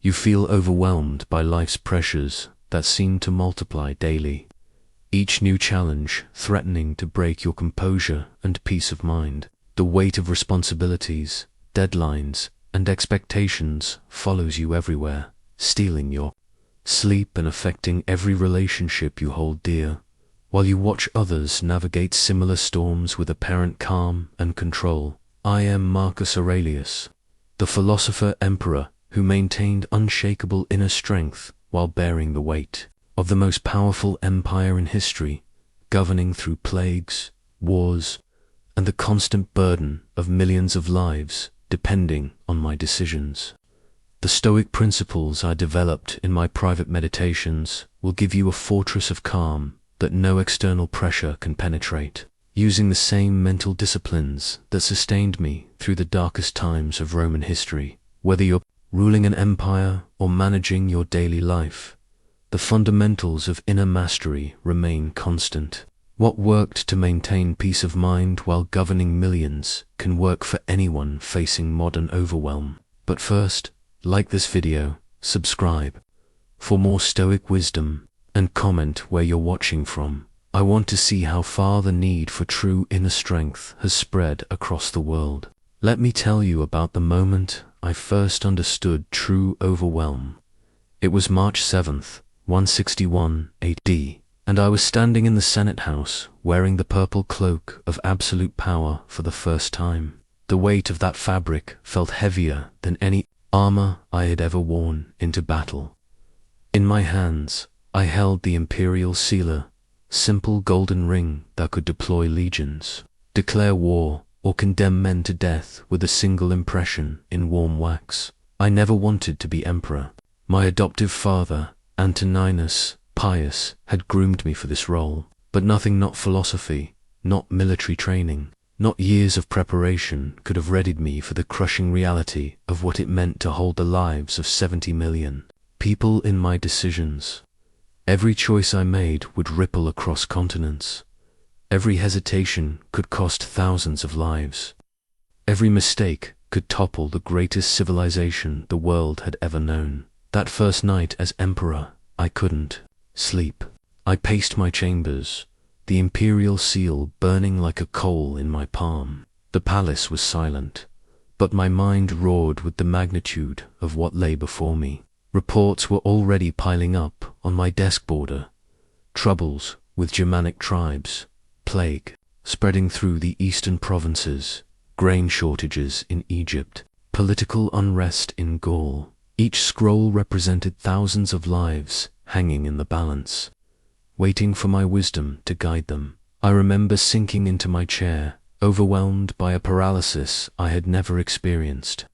You feel overwhelmed by life's pressures that seem to multiply daily, each new challenge threatening to break your composure and peace of mind. The weight of responsibilities, deadlines, and expectations follows you everywhere, stealing your sleep and affecting every relationship you hold dear, while you watch others navigate similar storms with apparent calm and control. I am Marcus Aurelius, the philosopher emperor who maintained unshakable inner strength while bearing the weight of the most powerful empire in history, governing through plagues, wars, and the constant burden of millions of lives depending on my decisions. The Stoic principles I developed in my private meditations will give you a fortress of calm that no external pressure can penetrate. Using the same mental disciplines that sustained me through the darkest times of Roman history, whether you're ruling an empire or managing your daily life, the fundamentals of inner mastery remain constant. What worked to maintain peace of mind while governing millions can work for anyone facing modern overwhelm. But first, like this video, subscribe for more Stoic wisdom, and comment where you're watching from. I want to see how far the need for true inner strength has spread across the world. Let me tell you about the moment I first understood true overwhelm. It was March 7th, 161 AD, and I was standing in the Senate House wearing the purple cloak of absolute power for the first time. The weight of that fabric felt heavier than any armor I had ever worn into battle. In my hands, I held the imperial sealer, simple golden ring that could deploy legions, declare war, or condemn men to death with a single impression in warm wax. I never wanted to be emperor. My adoptive father, Antoninus Pius, had groomed me for this role, but nothing, not philosophy, not military training, not years of preparation could have readied me for the crushing reality of what it meant to hold the lives of 70 million people in my decisions. Every choice I made would ripple across continents. Every hesitation could cost thousands of lives. Every mistake could topple the greatest civilization the world had ever known. That first night as emperor, I couldn't sleep. I paced my chambers, the imperial seal burning like a coal in my palm. The palace was silent, but my mind roared with the magnitude of what lay before me. Reports were already piling up on my desk border. Troubles with Germanic tribes, plague spreading through the eastern provinces, grain shortages in Egypt, political unrest in Gaul. Each scroll represented thousands of lives hanging in the balance, waiting for my wisdom to guide them. I remember sinking into my chair, overwhelmed by a paralysis I had never experienced.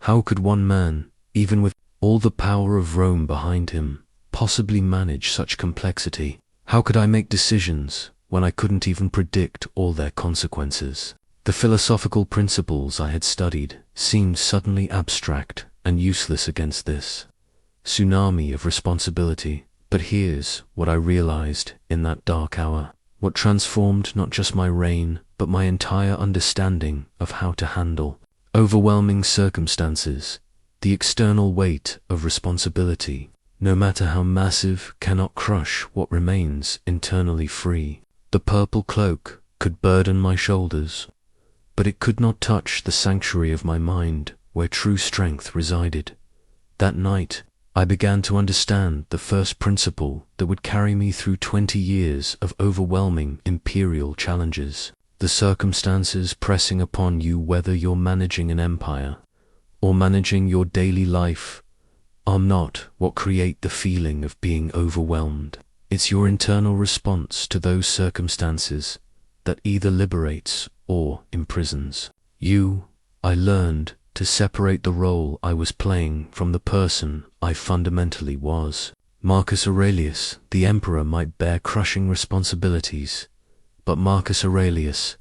How could one man, even with all the power of Rome behind him, possibly manage such complexity? How could I make decisions when I couldn't even predict all their consequences? The philosophical principles I had studied seemed suddenly abstract and useless against this tsunami of responsibility. But here's what I realized in that dark hour, what transformed not just my reign, but my entire understanding of how to handle overwhelming circumstances. The external weight of responsibility, no matter how massive, cannot crush what remains internally free. The purple cloak could burden my shoulders, but it could not touch the sanctuary of my mind where true strength resided. That night, I began to understand the first principle that would carry me through 20 years of overwhelming imperial challenges. The circumstances pressing upon you, whether you're managing an empire or managing your daily life, are not what create the feeling of being overwhelmed. It's your internal response to those circumstances that either liberates or imprisons you. I learned to separate the role I was playing from the person I fundamentally was. Marcus Aurelius, the emperor, might bear crushing responsibilities, but Marcus Aurelius,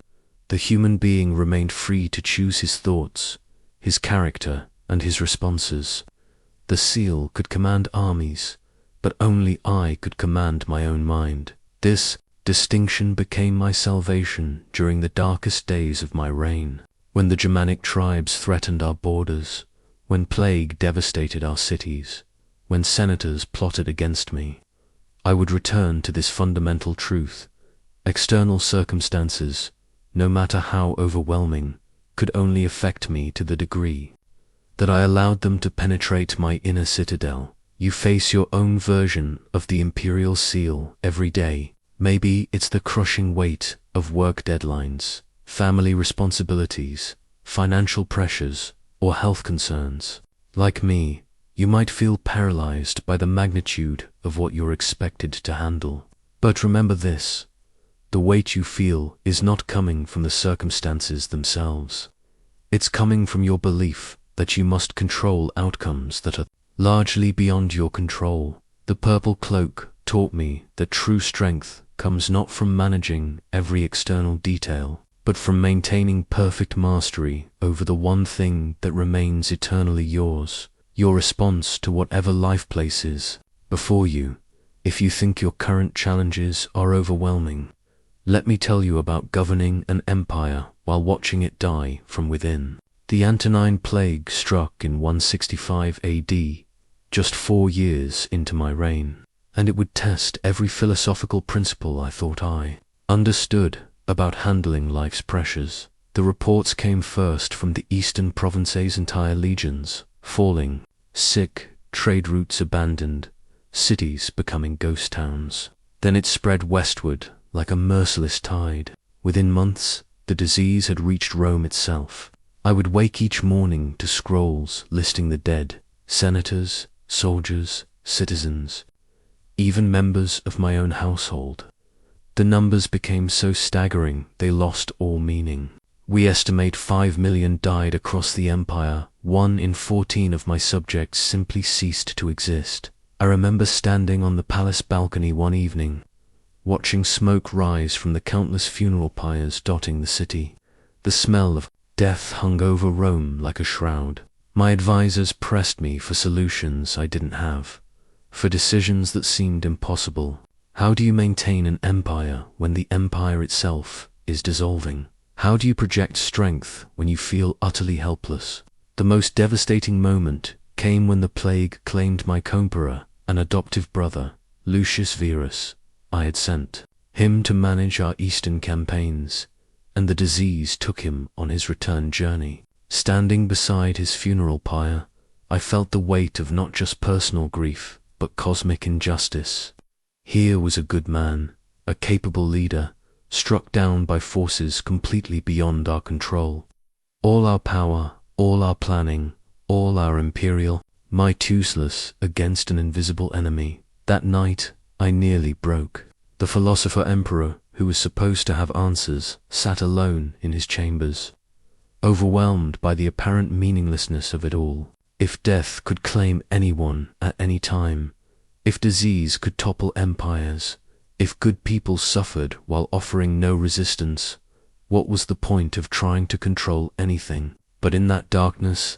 the human being, remained free to choose his thoughts, his character, and his responses. The seal could command armies, but only I could command my own mind. This distinction became my salvation during the darkest days of my reign. When the Germanic tribes threatened our borders, When plague devastated our cities, when senators plotted against me, I would return to this fundamental truth. External circumstances, no matter how overwhelming, could only affect me to the degree that I allowed them to penetrate my inner citadel. You face your own version of the imperial seal every day. Maybe it's the crushing weight of work deadlines, family responsibilities, financial pressures, or health concerns. Like me, you might feel paralyzed by the magnitude of what you're expected to handle. But remember this: the weight you feel is not coming from the circumstances themselves. It's coming from your belief that you must control outcomes that are largely beyond your control. The purple cloak taught me that true strength comes not from managing every external detail, but from maintaining perfect mastery over the one thing that remains eternally yours, your response to whatever life places before you. If you think your current challenges are overwhelming, let me tell you about governing an empire while watching it die from within. The Antonine Plague struck in 165 AD, just 4 years into my reign, and it would test every philosophical principle I thought I understood about handling life's pressures. The reports came first from the eastern provinces, entire legions falling, sick, trade routes abandoned, cities becoming ghost towns. Then it spread westward like a merciless tide. Within months, the disease had reached Rome itself. I would wake each morning to scrolls listing the dead, senators, soldiers, citizens, even members of my own household. The numbers became so staggering they lost all meaning. We estimate 5 million died across the empire. 1 in 14 of my subjects simply ceased to exist. I remember standing on the palace balcony one evening, watching smoke rise from the countless funeral pyres dotting the city. The smell of death hung over Rome like a shroud. My advisors pressed me for solutions I didn't have, for decisions that seemed impossible. How do you maintain an empire when the empire itself is dissolving? How do you project strength when you feel utterly helpless? The most devastating moment came when the plague claimed my composure, an adoptive brother, Lucius Verus. I had sent him to manage our eastern campaigns, and the disease took him on his return journey. Standing beside his funeral pyre, I felt the weight of not just personal grief, but cosmic injustice. Here was a good man, a capable leader, struck down by forces completely beyond our control. All our power, all our planning, all our imperial might useless against an invisible enemy. That night, I nearly broke. The philosopher emperor, who was supposed to have answers, sat alone in his chambers, overwhelmed by the apparent meaninglessness of it all. If death could claim anyone at any time, if disease could topple empires, if good people suffered while offering no resistance, what was the point of trying to control anything? But in that darkness,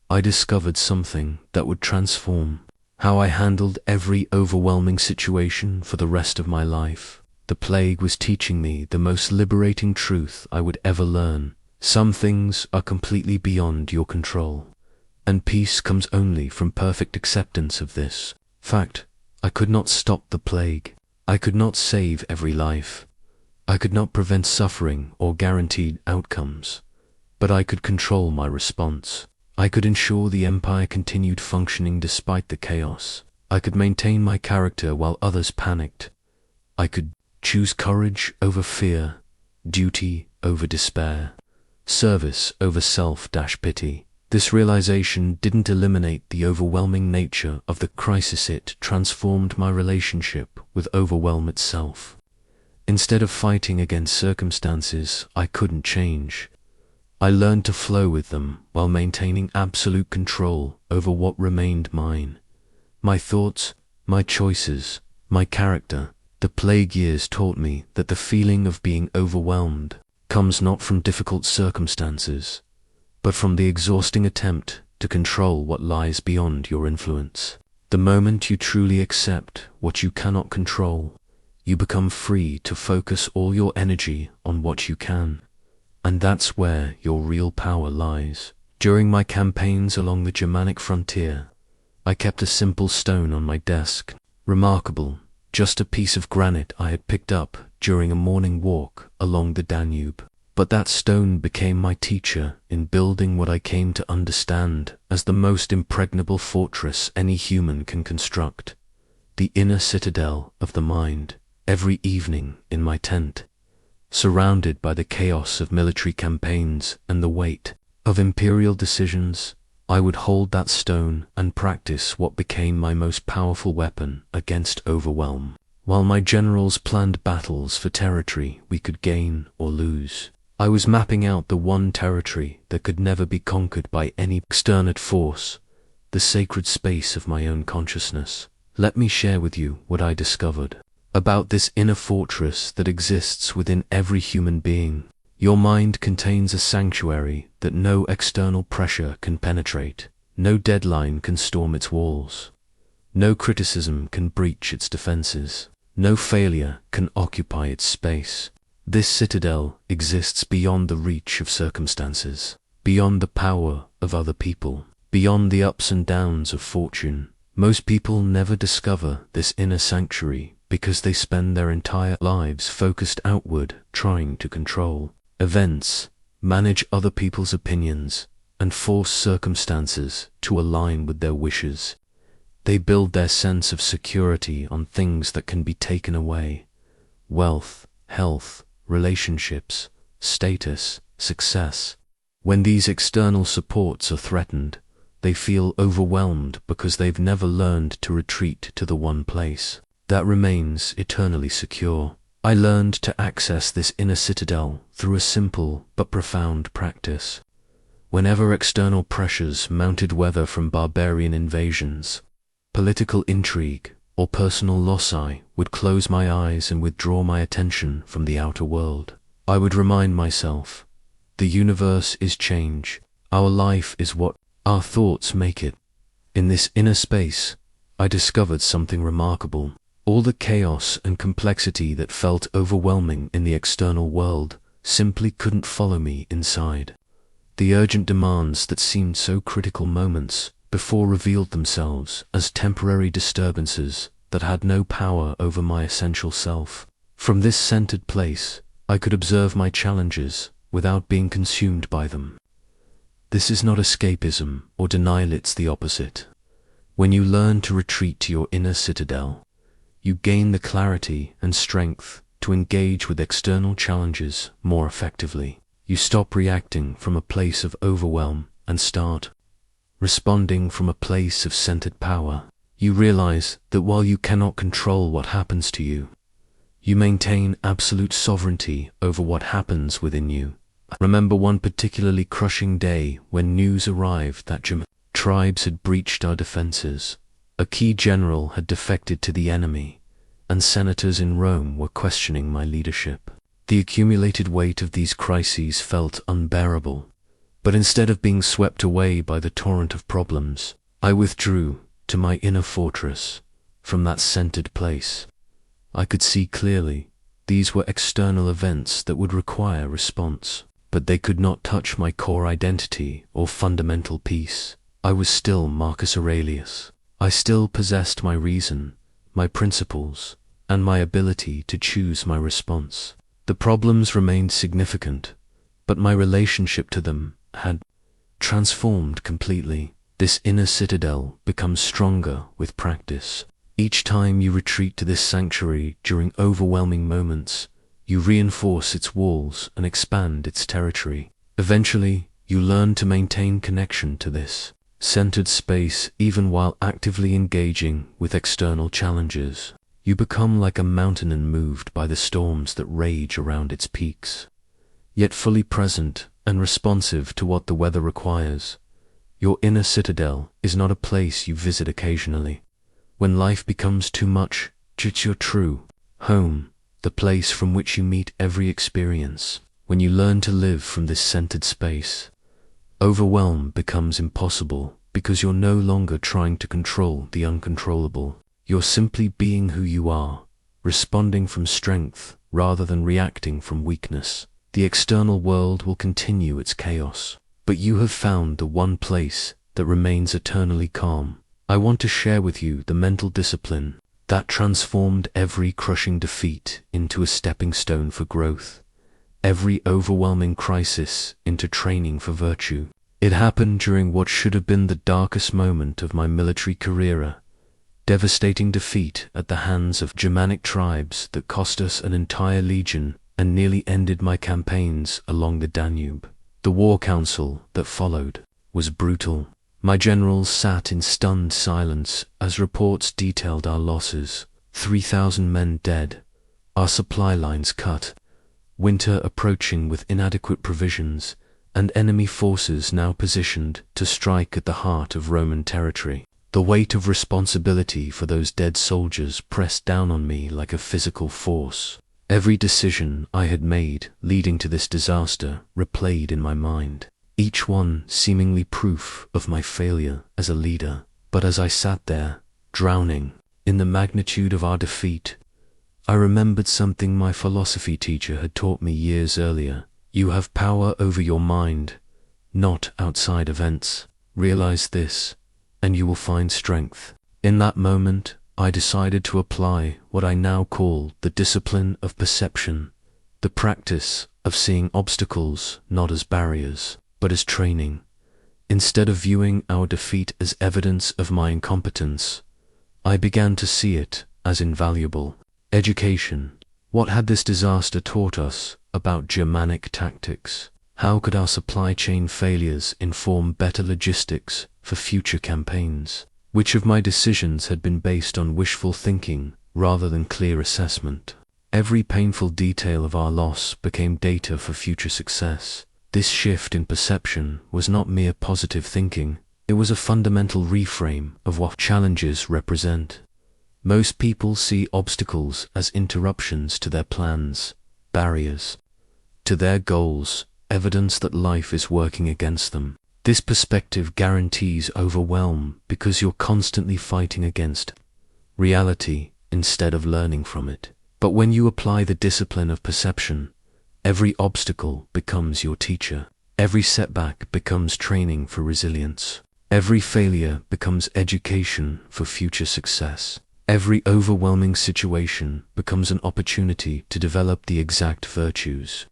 I discovered something that would transform how I handled every overwhelming situation for the rest of my life. The plague was teaching me the most liberating truth I would ever learn. Some things are completely beyond your control, and peace comes only from perfect acceptance of this fact. I could not stop the plague. I could not save every life. I could not prevent suffering or guaranteed outcomes, but I could control my response. I could ensure the empire continued functioning despite the chaos. I could maintain my character while others panicked. I could choose courage over fear, duty over despair, service over self-pity. This realization didn't eliminate the overwhelming nature of the crisis. It transformed my relationship with overwhelm itself. Instead of fighting against circumstances I couldn't change, I learned to flow with them while maintaining absolute control over what remained mine. My thoughts, my choices, my character. The plague years taught me that the feeling of being overwhelmed comes not from difficult circumstances, but from the exhausting attempt to control what lies beyond your influence. The moment you truly accept what you cannot control, you become free to focus all your energy on what you can. And that's where your real power lies. During my campaigns along the Germanic frontier, I kept a simple stone on my desk, remarkable, just a piece of granite I had picked up during a morning walk along the Danube. But that stone became my teacher in building what I came to understand as the most impregnable fortress any human can construct, the inner citadel of the mind. Every evening in my tent, surrounded by the chaos of military campaigns and the weight of imperial decisions, I would hold that stone and practice what became my most powerful weapon against overwhelm. While my generals planned battles for territory we could gain or lose, I was mapping out the one territory that could never be conquered by any external force, the sacred space of my own consciousness. Let me share with you what I discovered about this inner fortress that exists within every human being. Your mind contains a sanctuary that no external pressure can penetrate. No deadline can storm its walls. No criticism can breach its defenses. No failure can occupy its space. This citadel exists beyond the reach of circumstances, beyond the power of other people, beyond the ups and downs of fortune. Most people never discover this inner sanctuary because they spend their entire lives focused outward, trying to control events, manage other people's opinions, and force circumstances to align with their wishes. They build their sense of security on things that can be taken away: wealth, health, relationships, status, success. When these external supports are threatened, they feel overwhelmed because they've never learned to retreat to the one place that remains eternally secure. I learned to access this inner citadel through a simple but profound practice. Whenever external pressures mounted, whether from barbarian invasions, political intrigue, or personal loss, I would close my eyes and withdraw my attention from the outer world. I would remind myself, the universe is change, our life is what our thoughts make it. In this inner space, I discovered something remarkable. All the chaos and complexity that felt overwhelming in the external world simply couldn't follow me inside. The urgent demands that seemed so critical moments before revealed themselves as temporary disturbances that had no power over my essential self. From this centered place, I could observe my challenges without being consumed by them. This is not escapism or denial, it's the opposite. When you learn to retreat to your inner citadel, you gain the clarity and strength to engage with external challenges more effectively. You stop reacting from a place of overwhelm and start responding from a place of centered power. You realize that while you cannot control what happens to you, you maintain absolute sovereignty over what happens within you. I remember one particularly crushing day when news arrived that German tribes had breached our defenses. A key general had defected to the enemy, and senators in Rome were questioning my leadership. The accumulated weight of these crises felt unbearable, but instead of being swept away by the torrent of problems, I withdrew to my inner fortress. From that centered place, I could see clearly these were external events that would require response, but they could not touch my core identity or fundamental peace. I was still Marcus Aurelius. I still possessed my reason, my principles, and my ability to choose my response. The problems remained significant, but my relationship to them had transformed completely. This inner citadel becomes stronger with practice. Each time you retreat to this sanctuary during overwhelming moments, you reinforce its walls and expand its territory. Eventually, you learn to maintain connection to this centered space even while actively engaging with external challenges. You become like a mountain unmoved by the storms that rage around its peaks, yet fully present and responsive to what the weather requires. Your inner citadel is not a place you visit occasionally. When life becomes too much, it's your true home, the place from which you meet every experience. When you learn to live from this centered space, overwhelm becomes impossible because you're no longer trying to control the uncontrollable. You're simply being who you are, responding from strength rather than reacting from weakness. The external world will continue its chaos, but you have found the one place that remains eternally calm. I want to share with you the mental discipline that transformed every crushing defeat into a stepping stone for growth, every overwhelming crisis into training for virtue. It happened during what should have been the darkest moment of my military career, devastating defeat at the hands of Germanic tribes that cost us an entire legion and nearly ended my campaigns along the Danube. The war council that followed was brutal. My generals sat in stunned silence as reports detailed our losses: 3,000 men dead, our supply lines cut, winter approaching with inadequate provisions, and enemy forces now positioned to strike at the heart of Roman territory. The weight of responsibility for those dead soldiers pressed down on me like a physical force. Every decision I had made leading to this disaster replayed in my mind, each one seemingly proof of my failure as a leader. But as I sat there, drowning in the magnitude of our defeat, I remembered something my philosophy teacher had taught me years earlier. You have power over your mind, not outside events. Realize this, and you will find strength. In that moment, I decided to apply what I now call the discipline of perception, the practice of seeing obstacles not as barriers, but as training. Instead of viewing our defeat as evidence of my incompetence, I began to see it as invaluable. Education. What had this disaster taught us about Germanic tactics? How could our supply chain failures inform better logistics for future campaigns? Which of my decisions had been based on wishful thinking rather than clear assessment? Every painful detail of our loss became data for future success. This shift in perception was not mere positive thinking, it was a fundamental reframe of what challenges represent. Most people see obstacles as interruptions to their plans, barriers to their goals, evidence that life is working against them. This perspective guarantees overwhelm because you're constantly fighting against reality instead of learning from it. But when you apply the discipline of perception, every obstacle becomes your teacher. Every setback becomes training for resilience. Every failure becomes education for future success. Every overwhelming situation becomes an opportunity to develop the exact virtues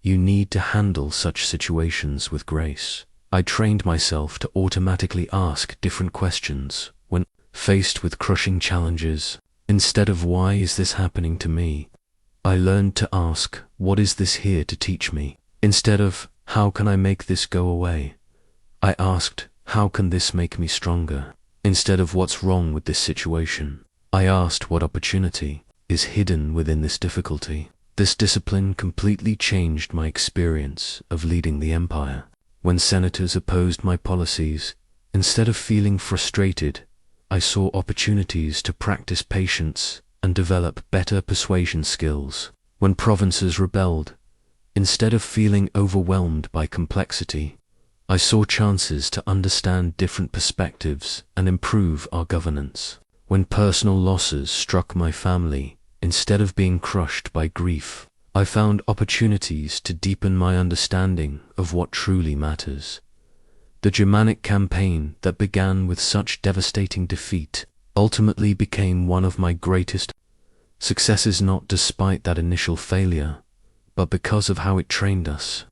you need to handle such situations with grace. I trained myself to automatically ask different questions when faced with crushing challenges. Instead of "Why is this happening to me?" I learned to ask, "What is this here to teach me?" Instead of "How can I make this go away?" I asked, "How can this make me stronger?" Instead of "What's wrong with this situation?" I asked, "What opportunity is hidden within this difficulty?" This discipline completely changed my experience of leading the empire. When senators opposed my policies, instead of feeling frustrated, I saw opportunities to practice patience and develop better persuasion skills. When provinces rebelled, instead of feeling overwhelmed by complexity, I saw chances to understand different perspectives and improve our governance. When personal losses struck my family, instead of being crushed by grief, I found opportunities to deepen my understanding of what truly matters. The Germanic campaign that began with such devastating defeat ultimately became one of my greatest successes, not despite that initial failure, but because of how it trained us.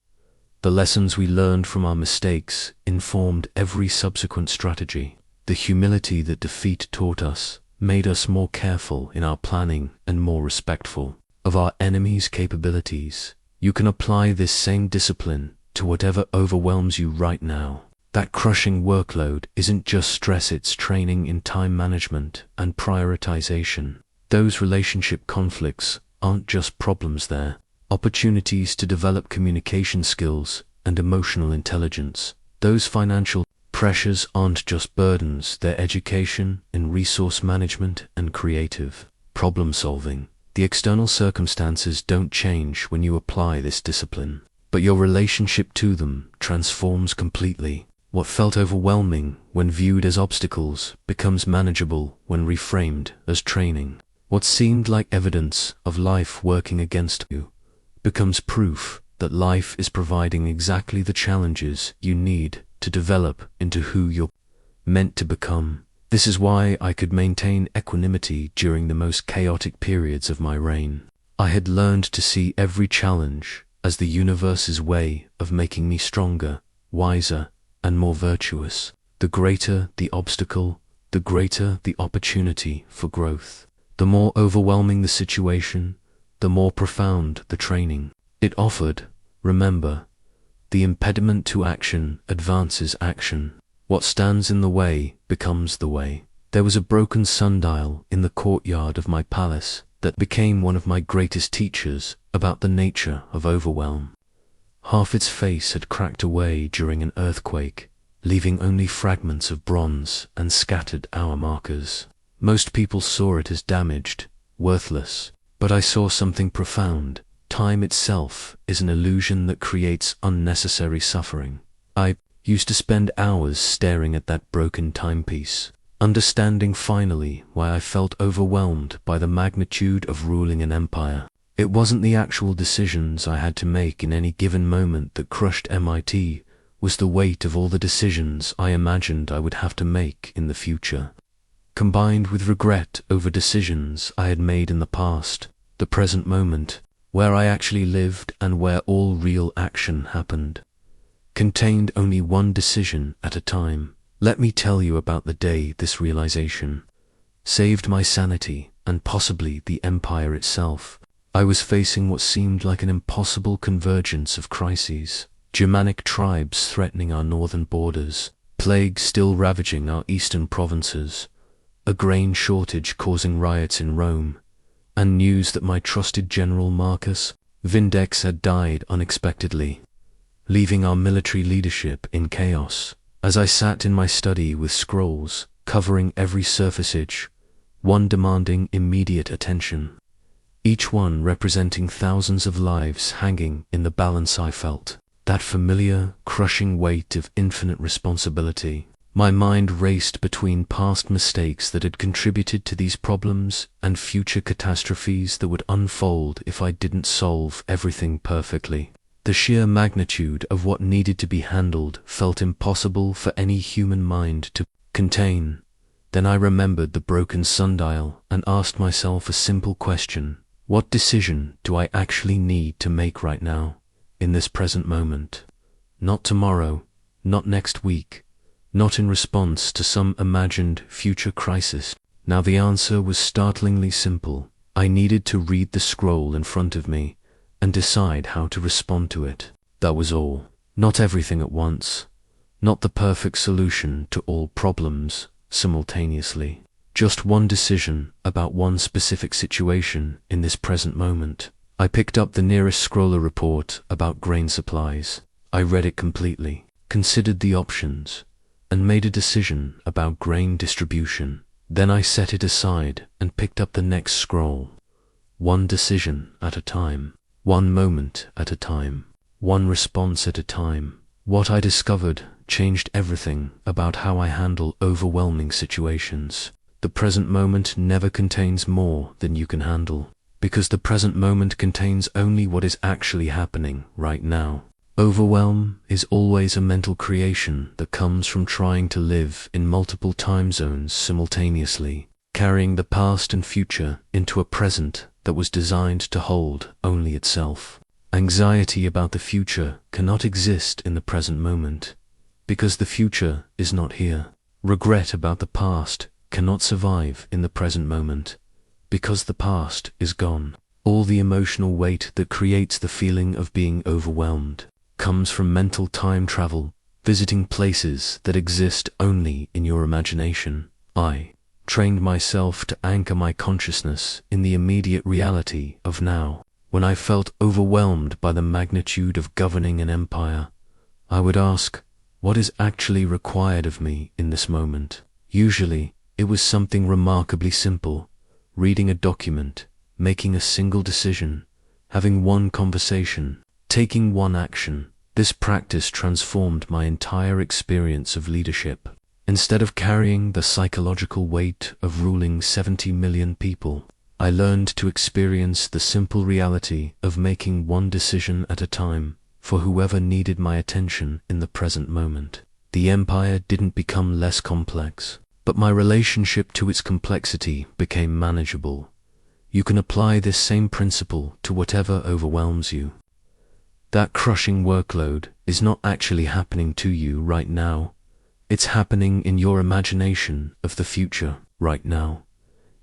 The lessons we learned from our mistakes informed every subsequent strategy. The humility that defeat taught us made us more careful in our planning and more respectful of our enemies' capabilities. You can apply this same discipline to whatever overwhelms you right now. That crushing workload isn't just stress, it's training in time management and prioritization. Those relationship conflicts aren't just problems, they're opportunities to develop communication skills and emotional intelligence. Those financial pressures aren't just burdens, they're education in resource management and creative problem solving. The external circumstances don't change when you apply this discipline, but your relationship to them transforms completely. What felt overwhelming when viewed as obstacles becomes manageable when reframed as training. What seemed like evidence of life working against you becomes proof that life is providing exactly the challenges you need to develop into who you're meant to become. This is why I could maintain equanimity during the most chaotic periods of my reign. I had learned to see every challenge as the universe's way of making me stronger, wiser, and more virtuous. The greater the obstacle, the greater the opportunity for growth. The more overwhelming the situation, the more profound the training it offered. Remember, the impediment to action advances action. What stands in the way becomes the way. There was a broken sundial in the courtyard of my palace that became one of my greatest teachers about the nature of overwhelm. Half its face had cracked away during an earthquake, leaving only fragments of bronze and scattered hour markers. Most people saw it as damaged, worthless, but I saw something profound. Time itself is an illusion that creates unnecessary suffering. I used to spend hours staring at that broken timepiece, understanding finally why I felt overwhelmed by the magnitude of ruling an empire. It wasn't the actual decisions I had to make in any given moment that crushed MIT, was the weight of all the decisions I imagined I would have to make in the future. Combined with regret over decisions I had made in the past, the present moment, where I actually lived and where all real action happened, contained only one decision at a time. Let me tell you about the day this realization saved my sanity and possibly the empire itself. I was facing what seemed like an impossible convergence of crises. Germanic tribes threatening our northern borders, plague still ravaging our eastern provinces, a grain shortage causing riots in Rome, and news that my trusted general Marcus Aurelius had died unexpectedly, leaving our military leadership in chaos. As I sat in my study with scrolls covering every surface inch, one demanding immediate attention, each one representing thousands of lives hanging in the balance, I felt that familiar, crushing weight of infinite responsibility. My mind raced between past mistakes that had contributed to these problems and future catastrophes that would unfold if I didn't solve everything perfectly. The sheer magnitude of what needed to be handled felt impossible for any human mind to contain. Then I remembered the broken sundial and asked myself a simple question. What decision do I actually need to make right now, in this present moment? Not tomorrow, not next week, not in response to some imagined future crisis. Now the answer was startlingly simple. I needed to read the scroll in front of me and decide how to respond to it. That was all. Not everything at once. Not the perfect solution to all problems simultaneously. Just one decision about one specific situation in this present moment. I picked up the nearest scroller report about grain supplies. I read it completely, considered the options, and made a decision about grain distribution. Then I set it aside and picked up the next scroll. One decision at a time. One moment at a time, one response at a time. What I discovered changed everything about how I handle overwhelming situations. The present moment never contains more than you can handle, because the present moment contains only what is actually happening right now. Overwhelm is always a mental creation that comes from trying to live in multiple time zones simultaneously, carrying the past and future into a present that was designed to hold only itself. Anxiety about the future cannot exist in the present moment, because the future is not here. Regret about the past cannot survive in the present moment, because the past is gone. All the emotional weight that creates the feeling of being overwhelmed comes from mental time travel, visiting places that exist only in your imagination. I trained myself to anchor my consciousness in the immediate reality of now. When I felt overwhelmed by the magnitude of governing an empire, I would ask, what is actually required of me in this moment? Usually, it was something remarkably simple: reading a document, making a single decision, having one conversation, taking one action. This practice transformed my entire experience of leadership. Instead of carrying the psychological weight of ruling 70 million people, I learned to experience the simple reality of making one decision at a time for whoever needed my attention in the present moment. The empire didn't become less complex, but my relationship to its complexity became manageable. You can apply this same principle to whatever overwhelms you. That crushing workload is not actually happening to you right now. It's happening in your imagination of the future right now.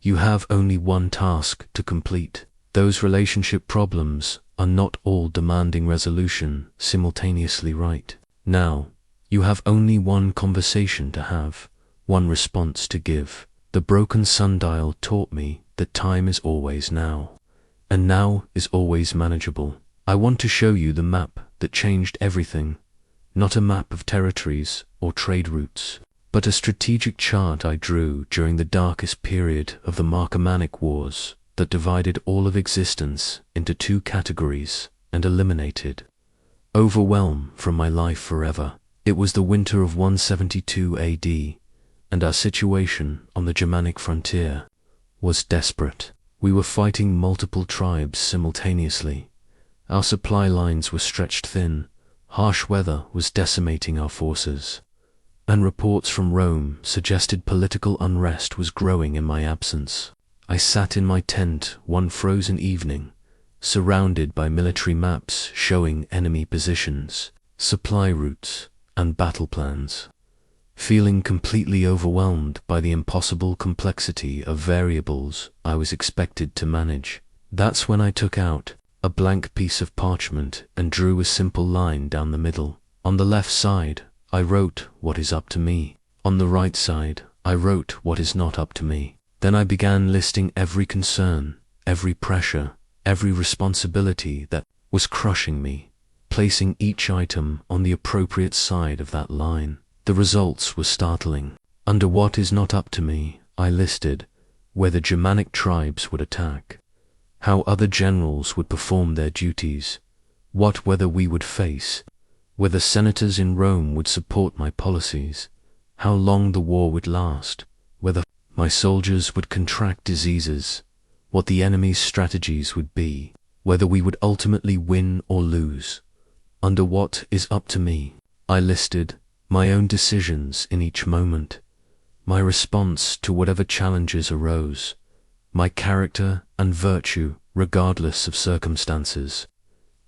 You have only one task to complete. Those relationship problems are not all demanding resolution simultaneously right now. You have only one conversation to have, one response to give. The broken sundial taught me that time is always now, and now is always manageable. I want to show you the map that changed everything, not a map of territories or trade routes, but a strategic chart I drew during the darkest period of the Marcomannic Wars that divided all of existence into two categories and eliminated overwhelm from my life forever. It was the winter of 172 AD, and our situation on the Germanic frontier was desperate. We were fighting multiple tribes simultaneously. Our supply lines were stretched thin, harsh weather was decimating our forces, and reports from Rome suggested political unrest was growing in my absence. I sat in my tent one frozen evening, surrounded by military maps showing enemy positions, supply routes, and battle plans, feeling completely overwhelmed by the impossible complexity of variables I was expected to manage. That's when I took out a blank piece of parchment and drew a simple line down the middle. On the left side, I wrote what is up to me. On the right side, I wrote what is not up to me. Then I began listing every concern, every pressure, every responsibility that was crushing me, placing each item on the appropriate side of that line. The results were startling. Under what is not up to me, I listed where the Germanic tribes would attack, how other generals would perform their duties, what weather we would face, whether senators in Rome would support my policies, how long the war would last, whether my soldiers would contract diseases, what the enemy's strategies would be, whether we would ultimately win or lose. Under what is up to me, I listed my own decisions in each moment, my response to whatever challenges arose, my character and virtue regardless of circumstances,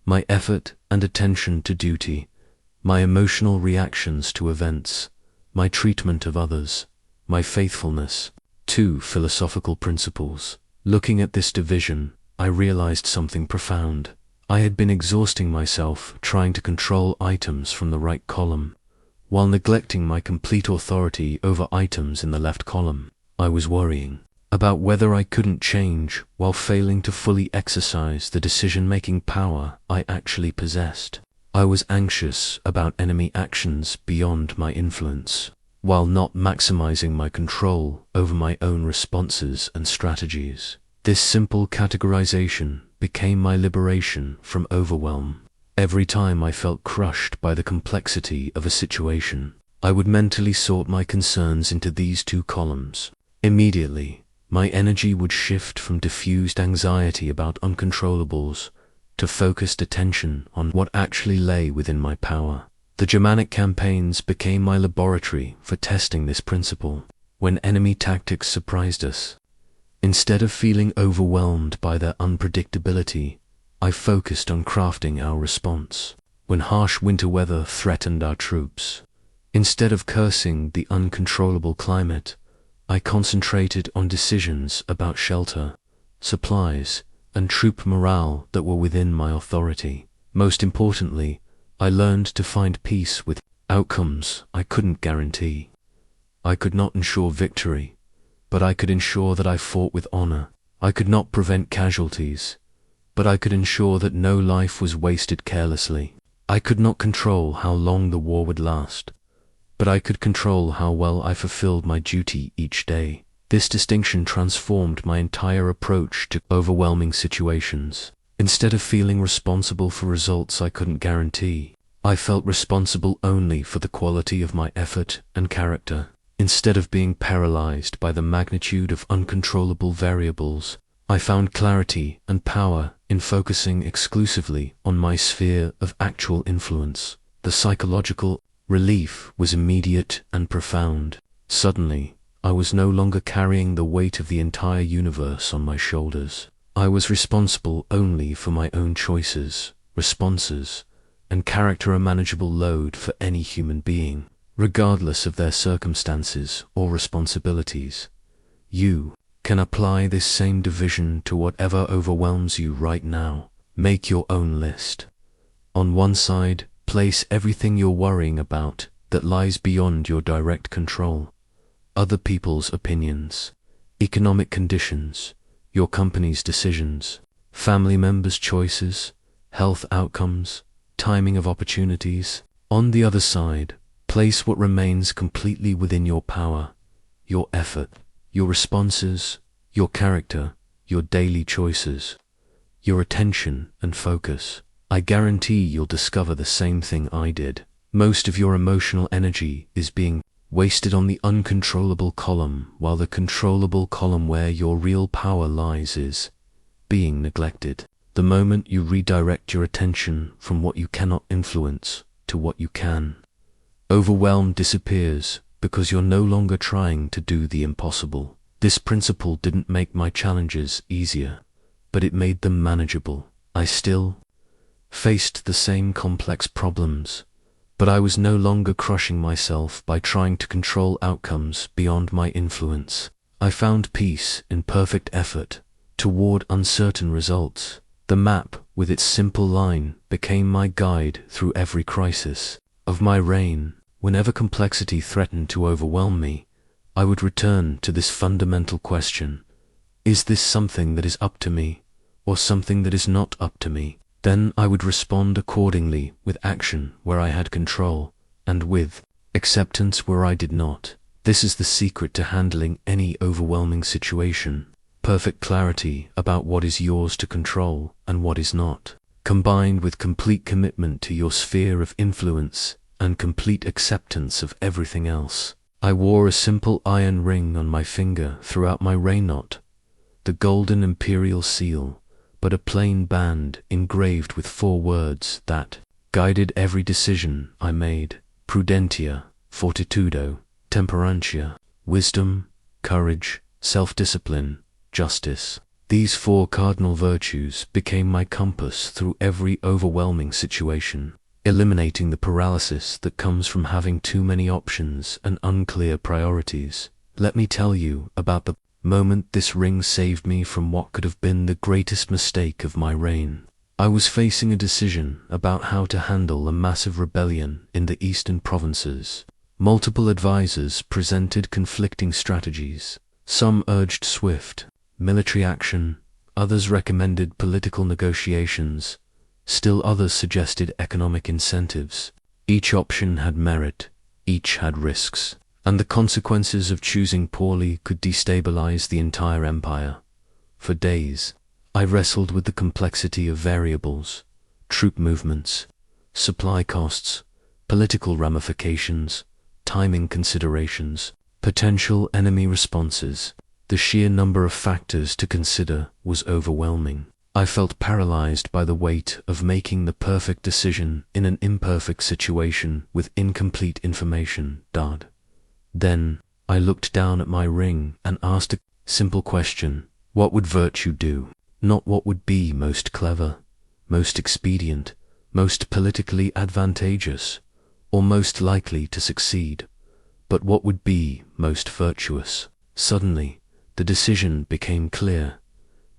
my effort and attention to duty, my emotional reactions to events, my treatment of others, my faithfulness. 2 philosophical principles. Looking at this division, I realized something profound. I had been exhausting myself trying to control items from the right column, while neglecting my complete authority over items in the left column. I was worrying about whether I couldn't change while failing to fully exercise the decision-making power I actually possessed. I was anxious about enemy actions beyond my influence, while not maximizing my control over my own responses and strategies. This simple categorization became my liberation from overwhelm. Every time I felt crushed by the complexity of a situation, I would mentally sort my concerns into these 2 columns. Immediately, my energy would shift from diffused anxiety about uncontrollables to focused attention on what actually lay within my power. The Germanic campaigns became my laboratory for testing this principle. When enemy tactics surprised us, instead of feeling overwhelmed by their unpredictability, I focused on crafting our response. When harsh winter weather threatened our troops, instead of cursing the uncontrollable climate, I concentrated on decisions about shelter, supplies, and troop morale that were within my authority. Most importantly, I learned to find peace with outcomes I couldn't guarantee. I could not ensure victory, but I could ensure that I fought with honor. I could not prevent casualties, but I could ensure that no life was wasted carelessly. I could not control how long the war would last, but I could control how well I fulfilled my duty each day. This distinction transformed my entire approach to overwhelming situations. Instead of feeling responsible for results I couldn't guarantee, I felt responsible only for the quality of my effort and character. Instead of being paralyzed by the magnitude of uncontrollable variables, I found clarity and power in focusing exclusively on my sphere of actual influence. The psychological relief was immediate and profound. Suddenly, I was no longer carrying the weight of the entire universe on my shoulders. I was responsible only for my own choices, responses, and character a manageable load for any human being, regardless of their circumstances or responsibilities. You can apply this same division to whatever overwhelms you right now. Make your own list. On one side, place everything you're worrying about that lies beyond your direct control. Other people's opinions, economic conditions, your company's decisions, family members' choices, health outcomes, timing of opportunities. On the other side, place what remains completely within your power, your effort, your responses, your character, your daily choices, your attention and focus. I guarantee you'll discover the same thing I did. Most of your emotional energy is being wasted on the uncontrollable column, while the controllable column where your real power lies is being neglected. The moment you redirect your attention from what you cannot influence to what you can, overwhelm disappears because you're no longer trying to do the impossible. This principle didn't make my challenges easier, but it made them manageable. I still faced the same complex problems, but I was no longer crushing myself by trying to control outcomes beyond my influence. I found peace in perfect effort toward uncertain results. The map, with its simple line, became my guide through every crisis of my reign. Whenever complexity threatened to overwhelm me, I would return to this fundamental question: is this something that is up to me, or something that is not up to me? Then I would respond accordingly, with action where I had control, and with acceptance where I did not. This is the secret to handling any overwhelming situation. Perfect clarity about what is yours to control and what is not, combined with complete commitment to your sphere of influence and complete acceptance of everything else. I wore a simple iron ring on my finger throughout my reign, not the golden imperial seal, but a plain band engraved with 4 words that guided every decision I made: prudentia, fortitudo, temperantia, wisdom, courage, self-discipline, justice. These 4 cardinal virtues became my compass through every overwhelming situation, eliminating the paralysis that comes from having too many options and unclear priorities. Let me tell you about the moment this ring saved me from what could have been the greatest mistake of my reign. I was facing a decision about how to handle a massive rebellion in the eastern provinces. Multiple advisors presented conflicting strategies. Some urged swift military action, others recommended political negotiations, still others suggested economic incentives. Each option had merit, each had risks, and the consequences of choosing poorly could destabilize the entire empire. For days, I wrestled with the complexity of variables, troop movements, supply costs, political ramifications, timing considerations, potential enemy responses. The sheer number of factors to consider was overwhelming. I felt paralyzed by the weight of making the perfect decision in an imperfect situation with incomplete information. Then, I looked down at my ring and asked a simple question: what would virtue do? Not what would be most clever, most expedient, most politically advantageous, or most likely to succeed, but what would be most virtuous. Suddenly, the decision became clear.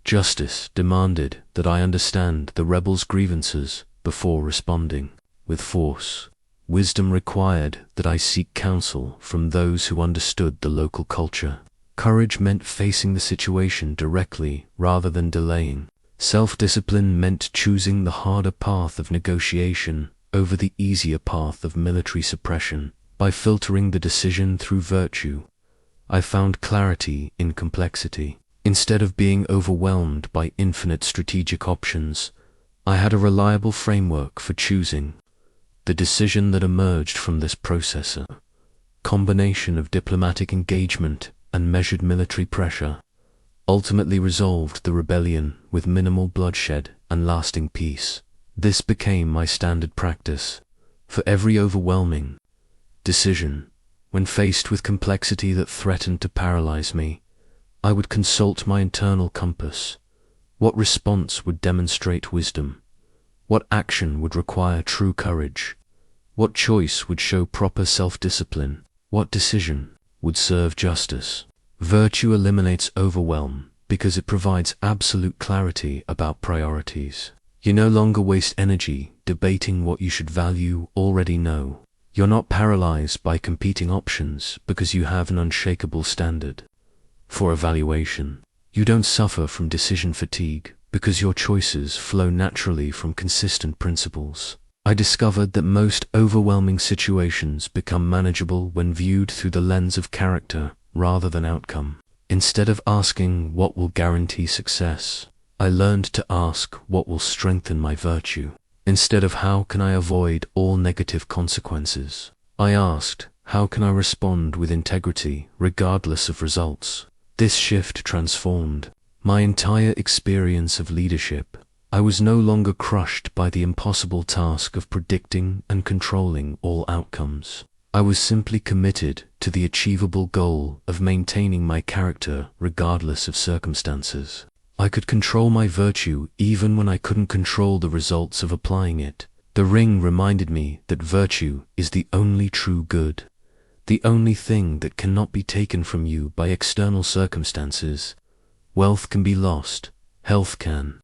Justice demanded that I understand the rebels' grievances before responding with force. Wisdom required that I seek counsel from those who understood the local culture. Courage meant facing the situation directly rather than delaying. Self-discipline meant choosing the harder path of negotiation over the easier path of military suppression. By filtering the decision through virtue, I found clarity in complexity. Instead of being overwhelmed by infinite strategic options, I had a reliable framework for choosing. The decision that emerged from this process, a combination of diplomatic engagement and measured military pressure, ultimately resolved the rebellion with minimal bloodshed and lasting peace. This became my standard practice. For every overwhelming decision, when faced with complexity that threatened to paralyze me, I would consult my internal compass. What response would demonstrate wisdom? What action would require true courage? What choice would show proper self-discipline? What decision would serve justice? Virtue eliminates overwhelm because it provides absolute clarity about priorities. You no longer waste energy debating what you should value already know. You're not paralyzed by competing options because you have an unshakable standard for evaluation. You don't suffer from decision fatigue because your choices flow naturally from consistent principles. I discovered that most overwhelming situations become manageable when viewed through the lens of character rather than outcome. Instead of asking what will guarantee success, I learned to ask what will strengthen my virtue. Instead of how can I avoid all negative consequences, I asked how can I respond with integrity regardless of results. This shift transformed my entire experience of leadership. I was no longer crushed by the impossible task of predicting and controlling all outcomes. I was simply committed to the achievable goal of maintaining my character regardless of circumstances. I could control my virtue even when I couldn't control the results of applying it. The ring reminded me that virtue is the only true good, the only thing that cannot be taken from you by external circumstances. Wealth can be lost, health can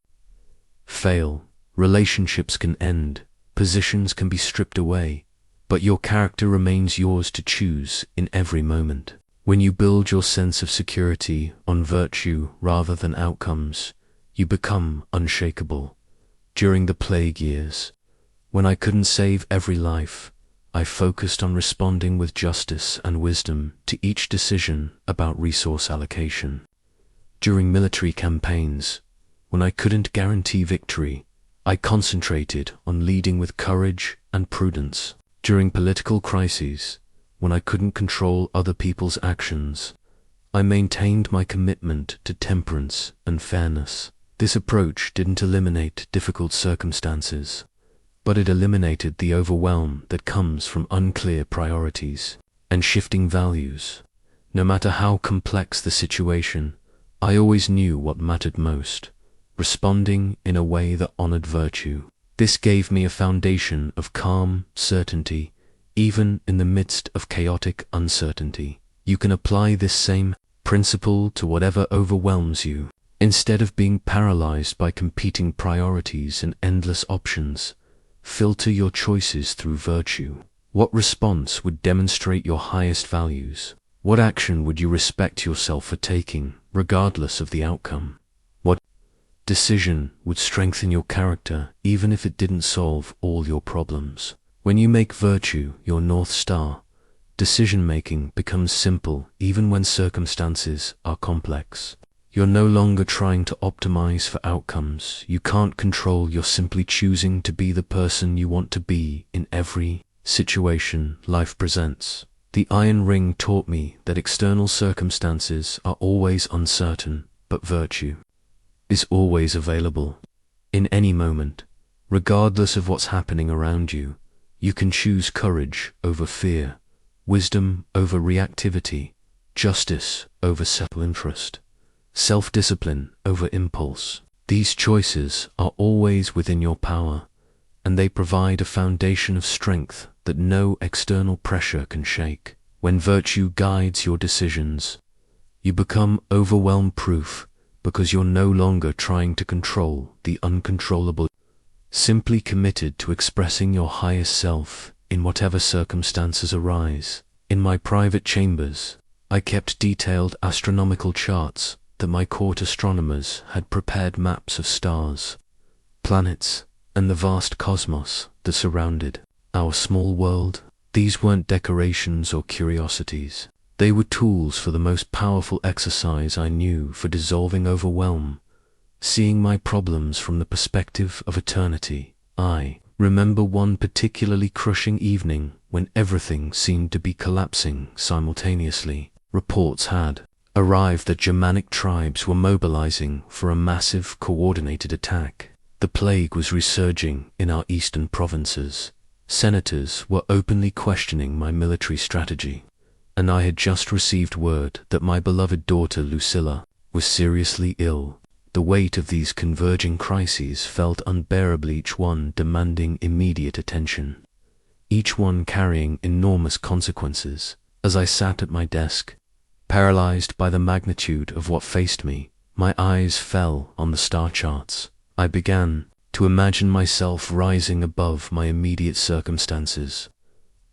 fail, relationships can end, positions can be stripped away, but your character remains yours to choose in every moment. When you build your sense of security on virtue rather than outcomes, you become unshakable. During the plague years, when I couldn't save every life, I focused on responding with justice and wisdom to each decision about resource allocation. During military campaigns, when I couldn't guarantee victory, I concentrated on leading with courage and prudence. During political crises, when I couldn't control other people's actions, I maintained my commitment to temperance and fairness. This approach didn't eliminate difficult circumstances, but it eliminated the overwhelm that comes from unclear priorities and shifting values. No matter how complex the situation, I always knew what mattered most, responding in a way that honored virtue. This gave me a foundation of calm certainty, even in the midst of chaotic uncertainty. You can apply this same principle to whatever overwhelms you. Instead of being paralyzed by competing priorities and endless options, filter your choices through virtue. What response would demonstrate your highest values? What action would you respect yourself for taking, regardless of the outcome? What decision would strengthen your character, even if it didn't solve all your problems? When you make virtue your North Star, decision-making becomes simple even when circumstances are complex. You're no longer trying to optimize for outcomes you can't control. You're simply choosing to be the person you want to be in every situation life presents. The iron ring taught me that external circumstances are always uncertain, but virtue is always available. In any moment, regardless of what's happening around you, you can choose courage over fear, wisdom over reactivity, justice over self-interest, self-discipline over impulse. These choices are always within your power, and they provide a foundation of strength that no external pressure can shake. When virtue guides your decisions, you become overwhelm-proof because you're no longer trying to control the uncontrollable, simply committed to expressing your highest self in whatever circumstances arise. In my private chambers, I kept detailed astronomical charts that my court astronomers had prepared, maps of stars, planets, and the vast cosmos that surrounded our small world. These weren't decorations or curiosities. They were tools for the most powerful exercise I knew for dissolving overwhelm, seeing my problems from the perspective of eternity. I remember one particularly crushing evening when everything seemed to be collapsing simultaneously. Reports had arrived that Germanic tribes were mobilizing for a massive, coordinated attack. The plague was resurging in our eastern provinces. Senators were openly questioning my military strategy, and I had just received word that my beloved daughter Lucilla was seriously ill. The weight of these converging crises felt unbearably, each one demanding immediate attention, each one carrying enormous consequences. As I sat at my desk, paralyzed by the magnitude of what faced me, my eyes fell on the star charts. I began to imagine myself rising above my immediate circumstances,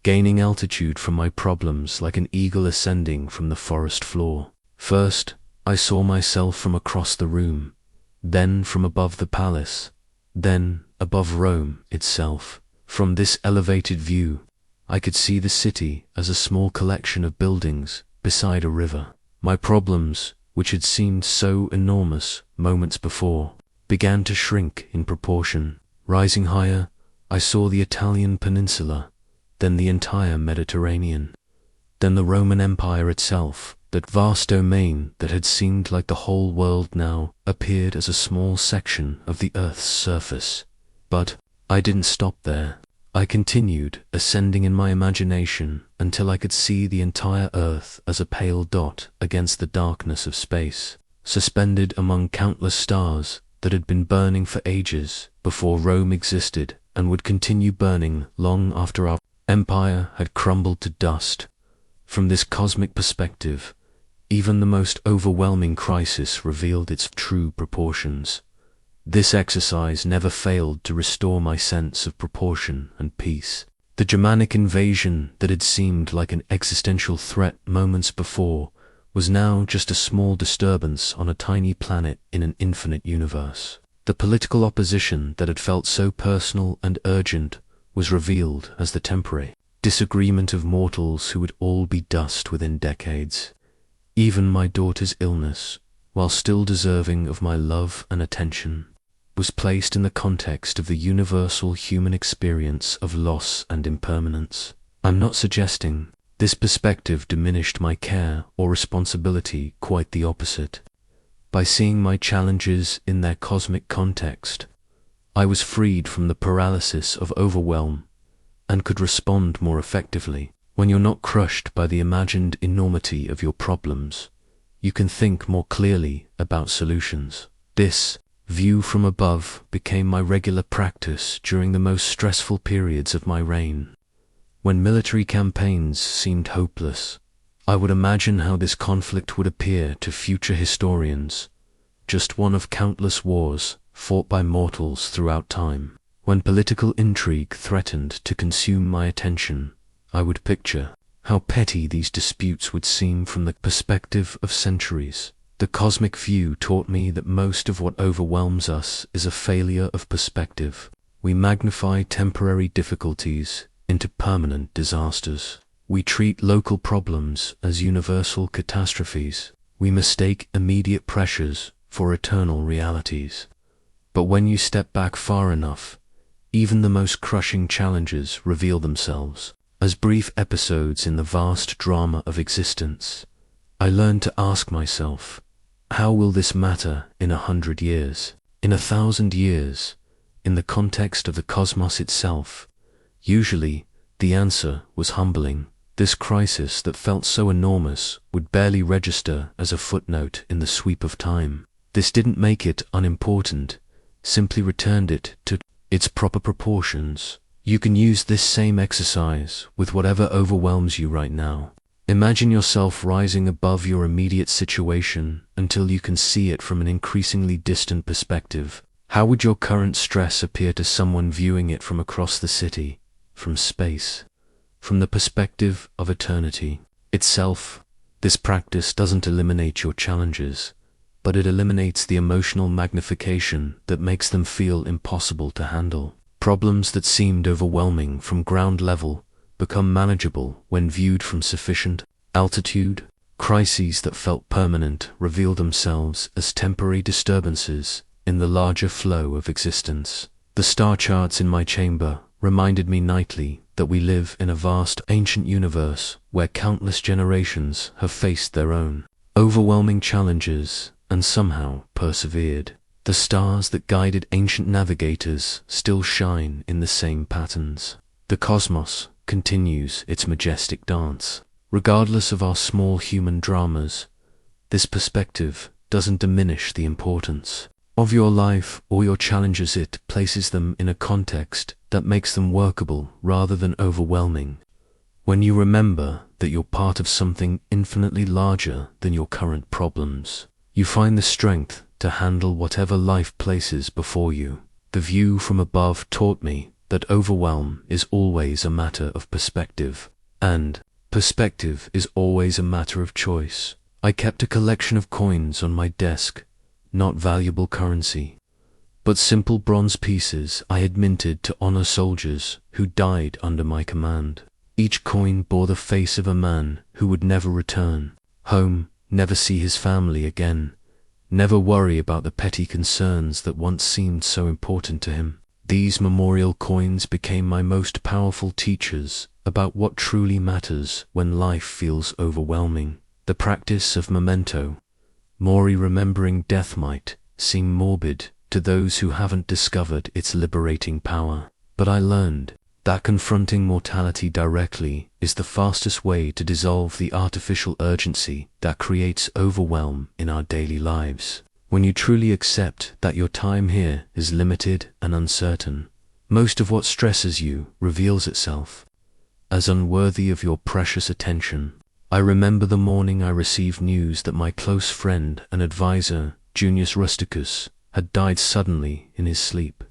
gaining altitude from my problems like an eagle ascending from the forest floor. First, I saw myself from across the room, then from above the palace, then above Rome itself. From this elevated view, I could see the city as a small collection of buildings beside a river. My problems, which had seemed so enormous moments before, began to shrink in proportion. Rising higher, I saw the Italian peninsula, then the entire Mediterranean, then the Roman Empire itself. That vast domain that had seemed like the whole world now appeared as a small section of the Earth's surface. But I didn't stop there. I continued ascending in my imagination until I could see the entire Earth as a pale dot against the darkness of space, suspended among countless stars that had been burning for ages before Rome existed and would continue burning long after our empire had crumbled to dust. From this cosmic perspective, even the most overwhelming crisis revealed its true proportions. This exercise never failed to restore my sense of proportion and peace. The Germanic invasion that had seemed like an existential threat moments before was now just a small disturbance on a tiny planet in an infinite universe. The political opposition that had felt so personal and urgent was revealed as the temporary disagreement of mortals who would all be dust within decades. Even my daughter's illness, while still deserving of my love and attention, was placed in the context of the universal human experience of loss and impermanence. I'm not suggesting this perspective diminished my care or responsibility, quite the opposite. By seeing my challenges in their cosmic context, I was freed from the paralysis of overwhelm and could respond more effectively. When you're not crushed by the imagined enormity of your problems, you can think more clearly about solutions. This view from above became my regular practice during the most stressful periods of my reign. When military campaigns seemed hopeless, I would imagine how this conflict would appear to future historians, just one of countless wars fought by mortals throughout time. When political intrigue threatened to consume my attention, I would picture how petty these disputes would seem from the perspective of centuries. The cosmic view taught me that most of what overwhelms us is a failure of perspective. We magnify temporary difficulties into permanent disasters. We treat local problems as universal catastrophes. We mistake immediate pressures for eternal realities. But when you step back far enough, even the most crushing challenges reveal themselves as brief episodes in the vast drama of existence. I learned to ask myself, how will this matter in 100 years? In 1,000 years? In the context of the cosmos itself? Usually, the answer was humbling. This crisis that felt so enormous would barely register as a footnote in the sweep of time. This didn't make it unimportant, simply returned it to its proper proportions. You can use this same exercise with whatever overwhelms you right now. Imagine yourself rising above your immediate situation until you can see it from an increasingly distant perspective. How would your current stress appear to someone viewing it from across the city, from space, from the perspective of eternity itself? This practice doesn't eliminate your challenges, but it eliminates the emotional magnification that makes them feel impossible to handle. Problems that seemed overwhelming from ground level become manageable when viewed from sufficient altitude. Crises that felt permanent reveal themselves as temporary disturbances in the larger flow of existence. The star charts in my chamber reminded me nightly that we live in a vast ancient universe where countless generations have faced their own overwhelming challenges, and somehow persevered. The stars that guided ancient navigators still shine in the same patterns. The cosmos continues its majestic dance. Regardless of our small human dramas, this perspective doesn't diminish the importance of your life or your challenges. It places them in a context that makes them workable rather than overwhelming. When you remember that you're part of something infinitely larger than your current problems, you find the strength to handle whatever life places before you. The view from above taught me that overwhelm is always a matter of perspective, and perspective is always a matter of choice. I kept a collection of coins on my desk, not valuable currency, but simple bronze pieces I had minted to honor soldiers who died under my command. Each coin bore the face of a man who would never return home, never see his family again, never worry about the petty concerns that once seemed so important to him. These memorial coins became my most powerful teachers about what truly matters when life feels overwhelming. The practice of memento mori, remembering death, might seem morbid to those who haven't discovered its liberating power, but I learned that confronting mortality directly is the fastest way to dissolve the artificial urgency that creates overwhelm in our daily lives. When you truly accept that your time here is limited and uncertain, most of what stresses you reveals itself as unworthy of your precious attention. I remember the morning I received news that my close friend and advisor, Junius Rusticus, had died suddenly in his sleep.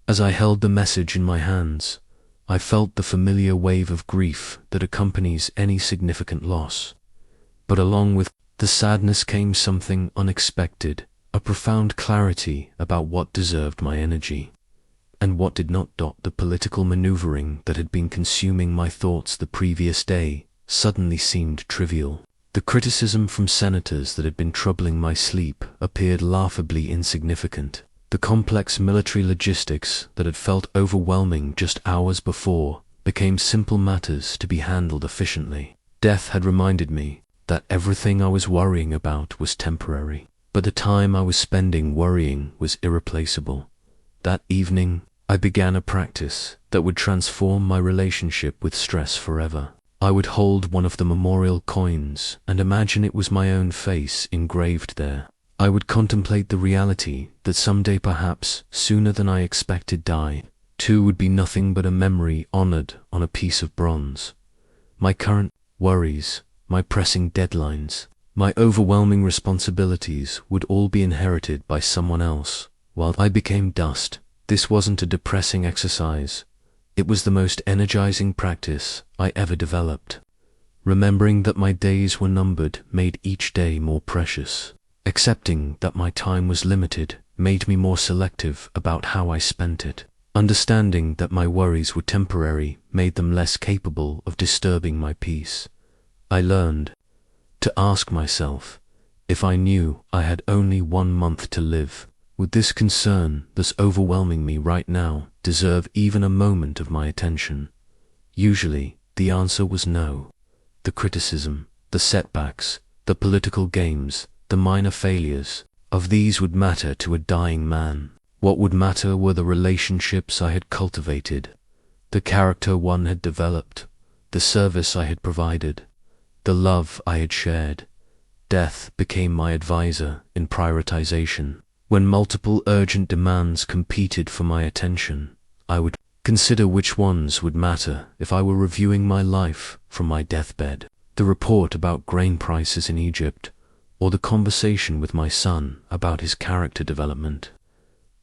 As I held the message in my hands, I felt the familiar wave of grief that accompanies any significant loss. But along with the sadness came something unexpected, a profound clarity about what deserved my energy, and what did not. The political maneuvering that had been consuming my thoughts the previous day suddenly seemed trivial. The criticism from senators that had been troubling my sleep appeared laughably insignificant. The complex military logistics that had felt overwhelming just hours before became simple matters to be handled efficiently. Death had reminded me that everything I was worrying about was temporary, but the time I was spending worrying was irreplaceable. That evening, I began a practice that would transform my relationship with stress forever. I would hold one of the memorial coins and imagine it was my own face engraved there. I would contemplate the reality that someday, perhaps sooner than I expected, die, too, would be nothing but a memory honored on a piece of bronze. My current worries, my pressing deadlines, my overwhelming responsibilities would all be inherited by someone else, while I became dust. This wasn't a depressing exercise. It was the most energizing practice I ever developed. Remembering that my days were numbered made each day more precious. Accepting that my time was limited made me more selective about how I spent it. Understanding that my worries were temporary made them less capable of disturbing my peace. I learned to ask myself, if I knew I had only 1 month to live, would this concern that's overwhelming me right now deserve even a moment of my attention? Usually, the answer was no. The criticism, the setbacks, the political games, the minor failures of these would matter to a dying man. What would matter were the relationships I had cultivated, the character one had developed, the service I had provided, the love I had shared. Death became my advisor in prioritization. When multiple urgent demands competed for my attention, I would consider which ones would matter if I were reviewing my life from my deathbed. The report about grain prices in Egypt, or the conversation with my son about his character development,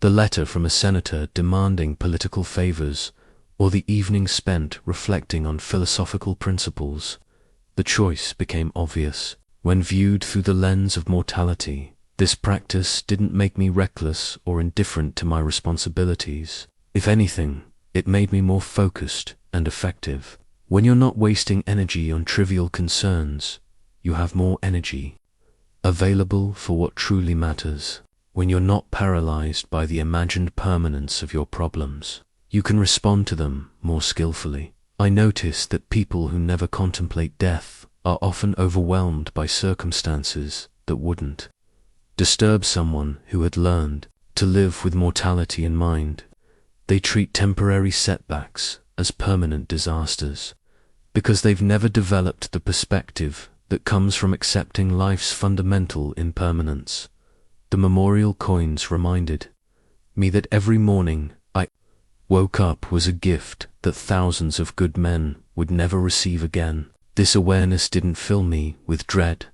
the letter from a senator demanding political favors, or the evening spent reflecting on philosophical principles. The choice became obvious. When viewed through the lens of mortality, this practice didn't make me reckless or indifferent to my responsibilities. If anything, it made me more focused and effective. When you're not wasting energy on trivial concerns, you have more energy available for what truly matters. When you're not paralyzed by the imagined permanence of your problems, you can respond to them more skillfully. I noticed that people who never contemplate death are often overwhelmed by circumstances that wouldn't disturb someone who had learned to live with mortality in mind. They treat temporary setbacks as permanent disasters because they've never developed the perspective that comes from accepting life's fundamental impermanence. The memorial coins reminded me that every morning I woke up was a gift that thousands of good men would never receive again. This awareness didn't fill me with dread.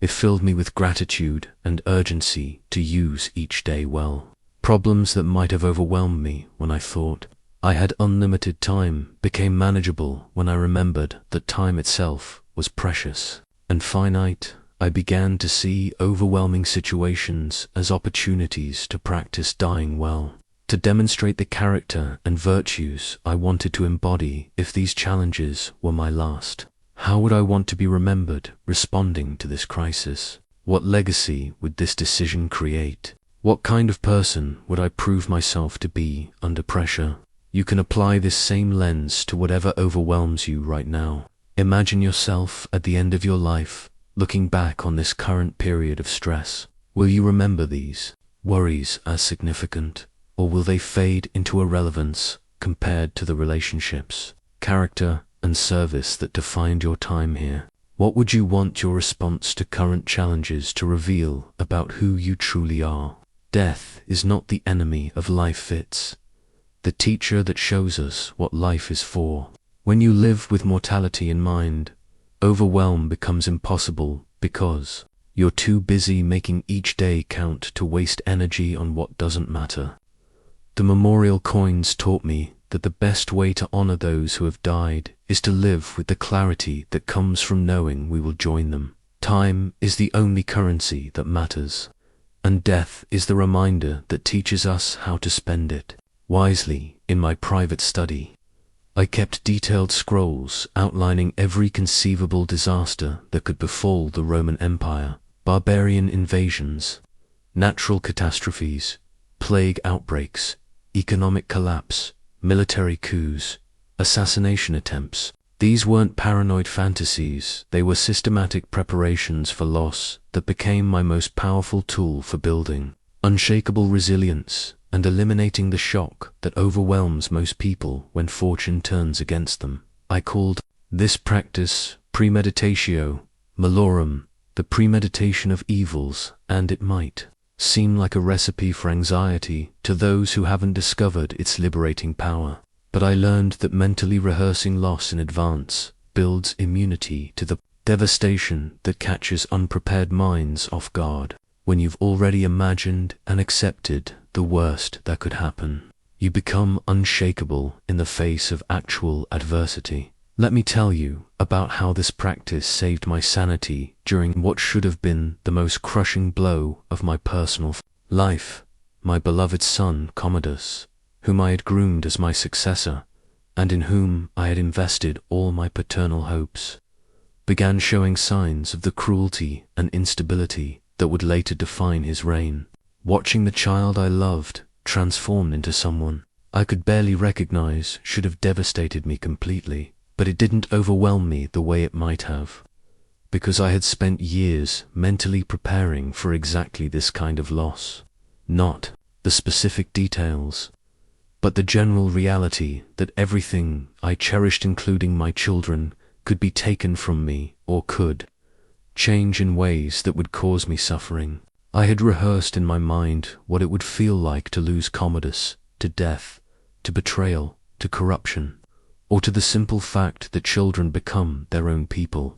It filled me with gratitude and urgency to use each day well. Problems that might have overwhelmed me when I thought I had unlimited time became manageable when I remembered that time itself was precious and finite. I began to see overwhelming situations as opportunities to practice dying well, to demonstrate the character and virtues I wanted to embody if these challenges were my last. How would I want to be remembered responding to this crisis? What legacy would this decision create? What kind of person would I prove myself to be under pressure? You can apply this same lens to whatever overwhelms you right now. Imagine yourself at the end of your life, looking back on this current period of stress. Will you remember these worries as significant, or will they fade into irrelevance compared to the relationships, character, and service that defined your time here? What would you want your response to current challenges to reveal about who you truly are? Death is not the enemy of life, it's the teacher that shows us what life is for. When you live with mortality in mind, overwhelm becomes impossible because you're too busy making each day count to waste energy on what doesn't matter. The memorial coins taught me that the best way to honor those who have died is to live with the clarity that comes from knowing we will join them. Time is the only currency that matters, and death is the reminder that teaches us how to spend it wisely. In my private study, I kept detailed scrolls outlining every conceivable disaster that could befall the Roman Empire: barbarian invasions, natural catastrophes, plague outbreaks, economic collapse, military coups, assassination attempts. These weren't paranoid fantasies, they were systematic preparations for loss that became my most powerful tool for building unshakable resilience and eliminating the shock that overwhelms most people when fortune turns against them. I called this practice premeditatio malorum, the premeditation of evils, and it might seem like a recipe for anxiety to those who haven't discovered its liberating power. But I learned that mentally rehearsing loss in advance builds immunity to the devastation that catches unprepared minds off guard. When you've already imagined and accepted the worst that could happen, you become unshakable in the face of actual adversity. Let me tell you about how this practice saved my sanity during what should have been the most crushing blow of my personal life. My beloved son, Commodus, whom I had groomed as my successor, and in whom I had invested all my paternal hopes, began showing signs of the cruelty and instability that would later define his reign. Watching the child I loved transformed into someone I could barely recognize should have devastated me completely. But it didn't overwhelm me the way it might have, because I had spent years mentally preparing for exactly this kind of loss. Not the specific details, but the general reality that everything I cherished, including my children, could be taken from me or could change in ways that would cause me suffering. I had rehearsed in my mind what it would feel like to lose Commodus to death, to betrayal, to corruption, or to the simple fact that children become their own people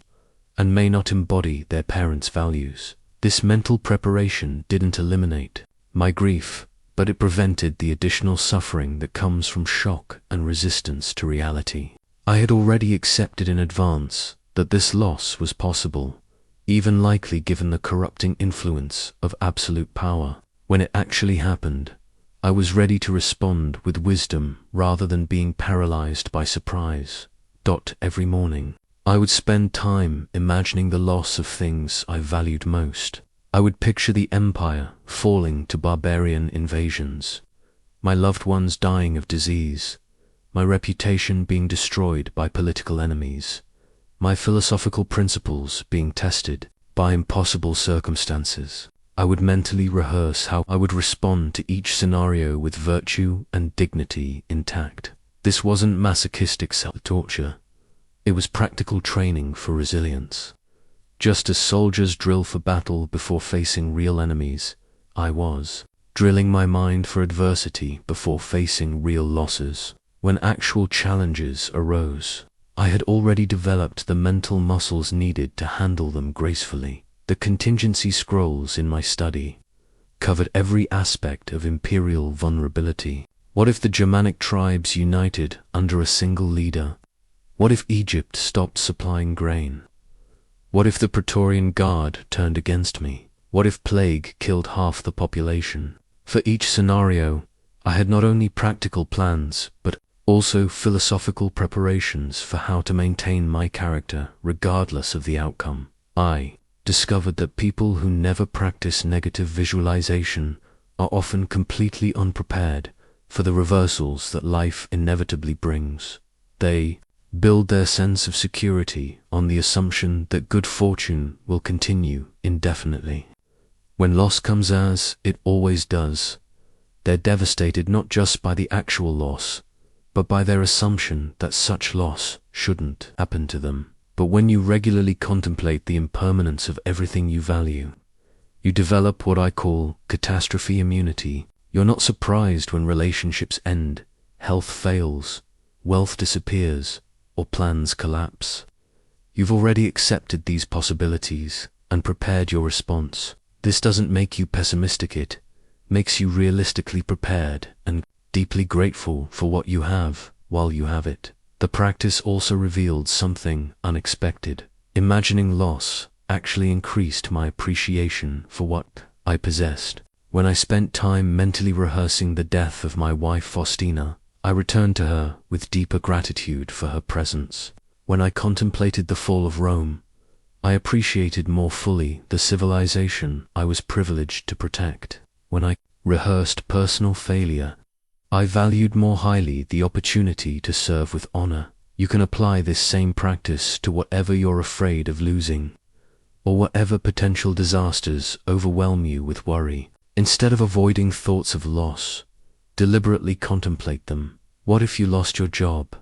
and may not embody their parents' values. This mental preparation didn't eliminate my grief, but it prevented the additional suffering that comes from shock and resistance to reality. I had already accepted in advance that this loss was possible, even likely given the corrupting influence of absolute power. When it actually happened, I was ready to respond with wisdom rather than being paralyzed by surprise. Every morning, I would spend time imagining the loss of things I valued most. I would picture the empire falling to barbarian invasions, my loved ones dying of disease, my reputation being destroyed by political enemies, my philosophical principles being tested by impossible circumstances. I would mentally rehearse how I would respond to each scenario with virtue and dignity intact. This wasn't masochistic self-torture. It was practical training for resilience. Just as soldiers drill for battle before facing real enemies, I was drilling my mind for adversity before facing real losses. When actual challenges arose, I had already developed the mental muscles needed to handle them gracefully. The contingency scrolls in my study covered every aspect of imperial vulnerability. What if the Germanic tribes united under a single leader? What if Egypt stopped supplying grain? What if the Praetorian Guard turned against me? What if plague killed half the population? For each scenario, I had not only practical plans, but also philosophical preparations for how to maintain my character regardless of the outcome. I discovered that people who never practice negative visualization are often completely unprepared for the reversals that life inevitably brings. They build their sense of security on the assumption that good fortune will continue indefinitely. When loss comes, as it always does, they're devastated not just by the actual loss, but by their assumption that such loss shouldn't happen to them. But when you regularly contemplate the impermanence of everything you value, you develop what I call catastrophe immunity. You're not surprised when relationships end, health fails, wealth disappears, or plans collapse. You've already accepted these possibilities and prepared your response. This doesn't make you pessimistic, it makes you realistically prepared and deeply grateful for what you have while you have it. The practice also revealed something unexpected. Imagining loss actually increased my appreciation for what I possessed. When I spent time mentally rehearsing the death of my wife Faustina, I returned to her with deeper gratitude for her presence. When I contemplated the fall of Rome, I appreciated more fully the civilization I was privileged to protect. When I rehearsed personal failure, I valued more highly the opportunity to serve with honor. You can apply this same practice to whatever you're afraid of losing, or whatever potential disasters overwhelm you with worry. Instead of avoiding thoughts of loss, deliberately contemplate them. What if you lost your job,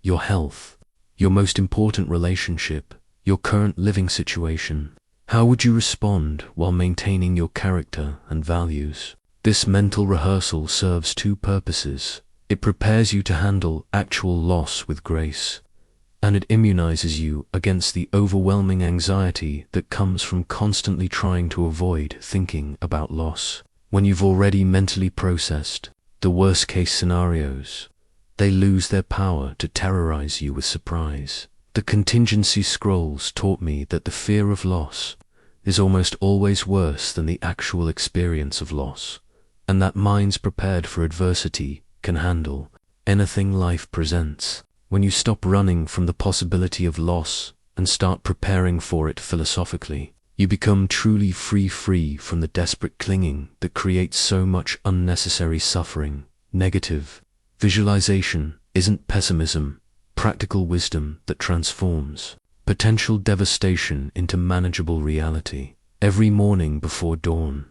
your health, your most important relationship, your current living situation? How would you respond while maintaining your character and values? This mental rehearsal serves two purposes. It prepares you to handle actual loss with grace, and it immunizes you against the overwhelming anxiety that comes from constantly trying to avoid thinking about loss. When you've already mentally processed the worst-case scenarios, they lose their power to terrorize you with surprise. The contingency scrolls taught me that the fear of loss is almost always worse than the actual experience of loss, and that minds prepared for adversity can handle anything life presents. When you stop running from the possibility of loss and start preparing for it philosophically, you become truly free from the desperate clinging that creates so much unnecessary suffering. Negative visualization isn't pessimism, practical wisdom that transforms potential devastation into manageable reality. Every morning before dawn,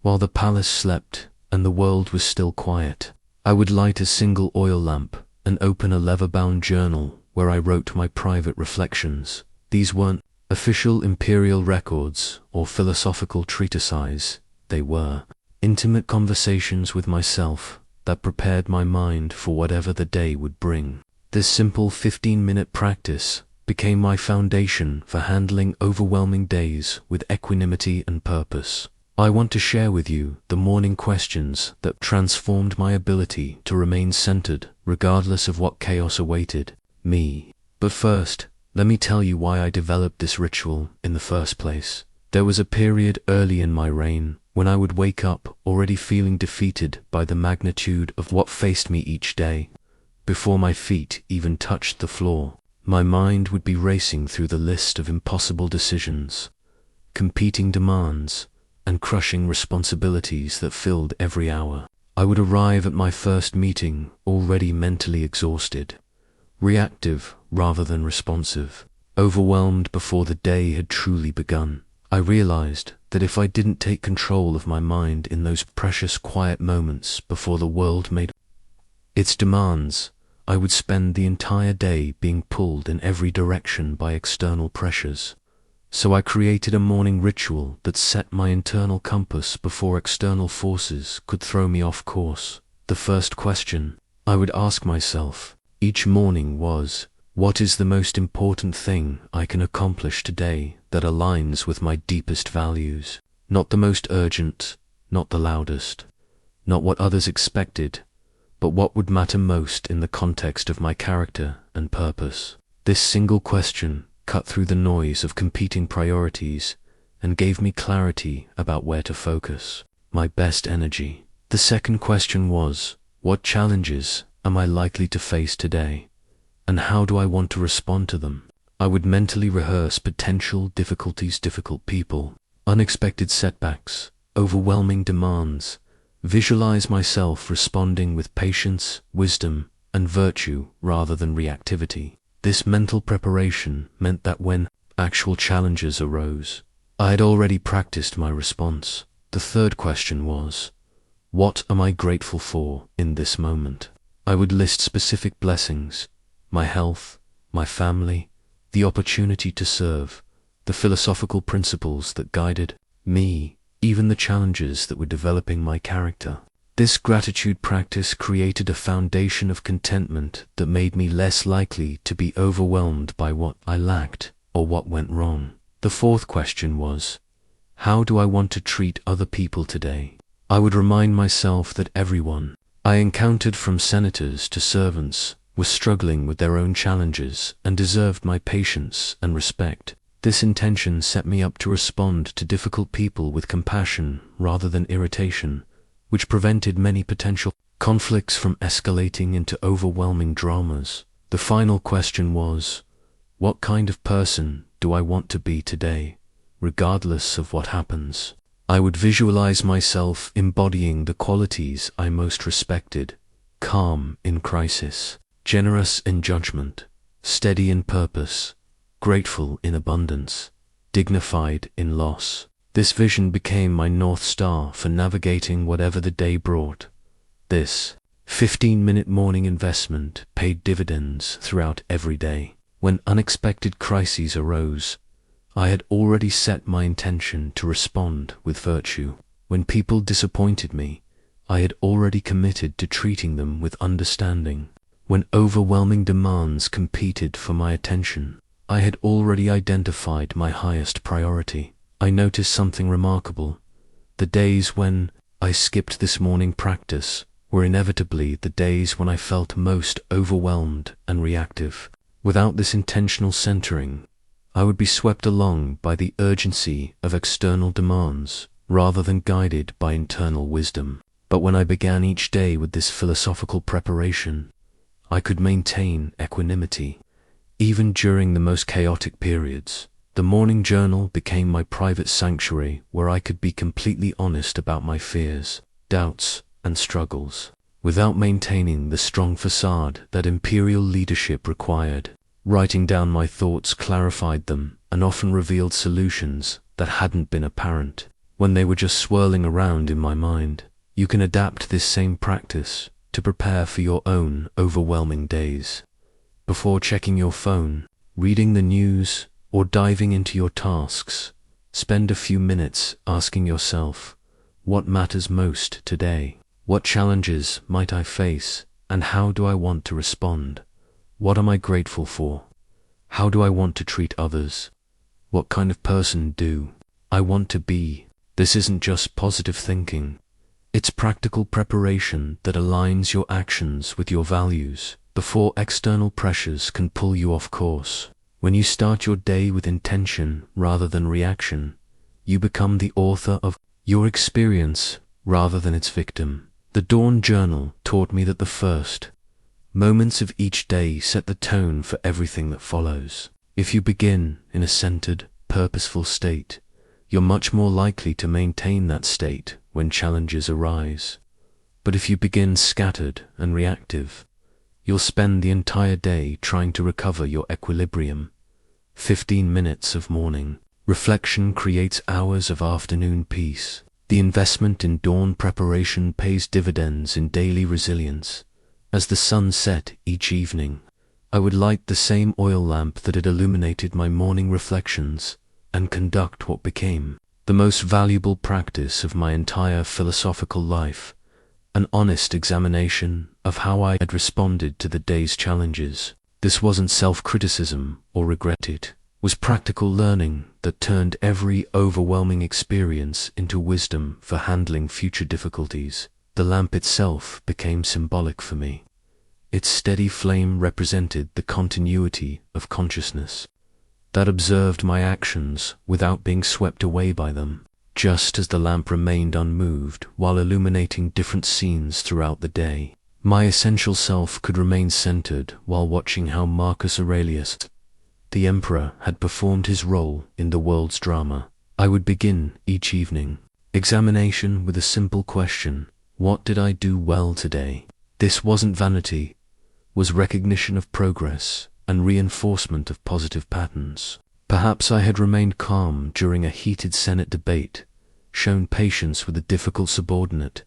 while the palace slept and the world was still quiet, I would light a single oil lamp and open a leather-bound journal where I wrote my private reflections. These weren't official imperial records or philosophical treatises. They were intimate conversations with myself that prepared my mind for whatever the day would bring. This simple 15-minute practice became my foundation for handling overwhelming days with equanimity and purpose. I want to share with you the morning questions that transformed my ability to remain centered regardless of what chaos awaited me. But first, let me tell you why I developed this ritual in the first place. There was a period early in my reign when I would wake up already feeling defeated by the magnitude of what faced me each day. Before my feet even touched the floor, my mind would be racing through the list of impossible decisions, competing demands, and crushing responsibilities that filled every hour. I would arrive at my first meeting already mentally exhausted, reactive rather than responsive. Overwhelmed before the day had truly begun, I realized that if I didn't take control of my mind in those precious quiet moments before the world made its demands, I would spend the entire day being pulled in every direction by external pressures. So I created a morning ritual that set my internal compass before external forces could throw me off course. The first question I would ask myself each morning was, what is the most important thing I can accomplish today that aligns with my deepest values? Not the most urgent, not the loudest, not what others expected, but what would matter most in the context of my character and purpose. This single question cut through the noise of competing priorities and gave me clarity about where to focus my best energy. The second question was, what challenges am I likely to face today, and how do I want to respond to them? I would mentally rehearse potential difficulties, difficult people, unexpected setbacks, overwhelming demands, visualize myself responding with patience, wisdom, and virtue rather than reactivity. This mental preparation meant that when actual challenges arose, I had already practiced my response. The third question was, what am I grateful for in this moment? I would list specific blessings, my health, my family, the opportunity to serve, the philosophical principles that guided me, even the challenges that were developing my character. This gratitude practice created a foundation of contentment that made me less likely to be overwhelmed by what I lacked or what went wrong. The fourth question was, how do I want to treat other people today? I would remind myself that everyone I encountered, from senators to servants, was struggling with their own challenges and deserved my patience and respect. This intention set me up to respond to difficult people with compassion rather than irritation, which prevented many potential conflicts from escalating into overwhelming dramas. The final question was, what kind of person do I want to be today, regardless of what happens? I would visualize myself embodying the qualities I most respected: calm in crisis, generous in judgment, steady in purpose, grateful in abundance, dignified in loss. This vision became my North Star for navigating whatever the day brought. This 15-minute morning investment paid dividends throughout every day. When unexpected crises arose, I had already set my intention to respond with virtue. When people disappointed me, I had already committed to treating them with understanding. When overwhelming demands competed for my attention, I had already identified my highest priority. I noticed something remarkable. The days when I skipped this morning practice were inevitably the days when I felt most overwhelmed and reactive. Without this intentional centering, I would be swept along by the urgency of external demands rather than guided by internal wisdom. But when I began each day with this philosophical preparation, I could maintain equanimity, even during the most chaotic periods. The morning journal became my private sanctuary where I could be completely honest about my fears, doubts, and struggles, without maintaining the strong facade that imperial leadership required. Writing down my thoughts clarified them and often revealed solutions that hadn't been apparent when they were just swirling around in my mind. You can adapt this same practice to prepare for your own overwhelming days. Before checking your phone, reading the news, or diving into your tasks, spend a few minutes asking yourself, what matters most today? What challenges might I face, and how do I want to respond? What am I grateful for? How do I want to treat others? What kind of person do I want to be? This isn't just positive thinking. It's practical preparation that aligns your actions with your values before external pressures can pull you off course. When you start your day with intention rather than reaction, you become the author of your experience rather than its victim. The Dawn Journal taught me that the first moments of each day set the tone for everything that follows. If you begin in a centered, purposeful state, you're much more likely to maintain that state when challenges arise. But if you begin scattered and reactive, you'll spend the entire day trying to recover your equilibrium, 15 minutes of morning reflection creates hours of afternoon peace. The investment in dawn preparation pays dividends in daily resilience. As the sun set each evening, I would light the same oil lamp that had illuminated my morning reflections and conduct what became the most valuable practice of my entire philosophical life, an honest examination of how I had responded to the day's challenges. This wasn't self-criticism or regret, it was practical learning that turned every overwhelming experience into wisdom for handling future difficulties. The lamp itself became symbolic for me. Its steady flame represented the continuity of consciousness that observed my actions without being swept away by them. Just as the lamp remained unmoved while illuminating different scenes throughout the day, my essential self could remain centered while watching how Marcus Aurelius, the emperor, had performed his role in the world's drama. I would begin each evening examination with a simple question: what did I do well today? This wasn't vanity, was recognition of progress and reinforcement of positive patterns. Perhaps I had remained calm during a heated Senate debate, shown patience with a difficult subordinate,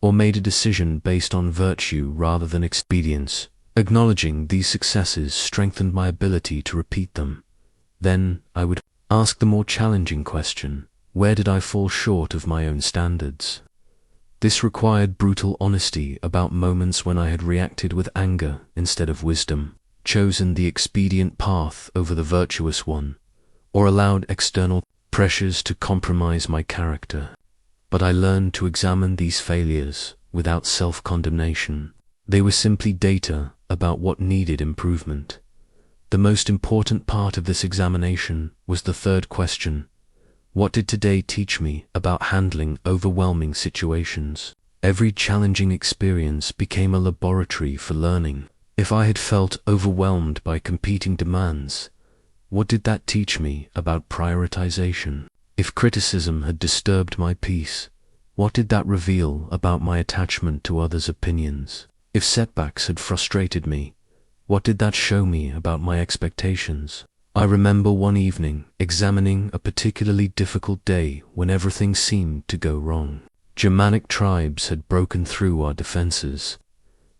or made a decision based on virtue rather than expedience. Acknowledging these successes strengthened my ability to repeat them. Then I would ask the more challenging question: where did I fall short of my own standards? This required brutal honesty about moments when I had reacted with anger instead of wisdom, chosen the expedient path over the virtuous one, or allowed external pressures to compromise my character. But I learned to examine these failures without self-condemnation. They were simply data about what needed improvement. The most important part of this examination was the third question: what did today teach me about handling overwhelming situations? Every challenging experience became a laboratory for learning. If I had felt overwhelmed by competing demands, what did that teach me about prioritization? If criticism had disturbed my peace, what did that reveal about my attachment to others' opinions? If setbacks had frustrated me, what did that show me about my expectations? I remember one evening examining a particularly difficult day when everything seemed to go wrong. Germanic tribes had broken through our defenses.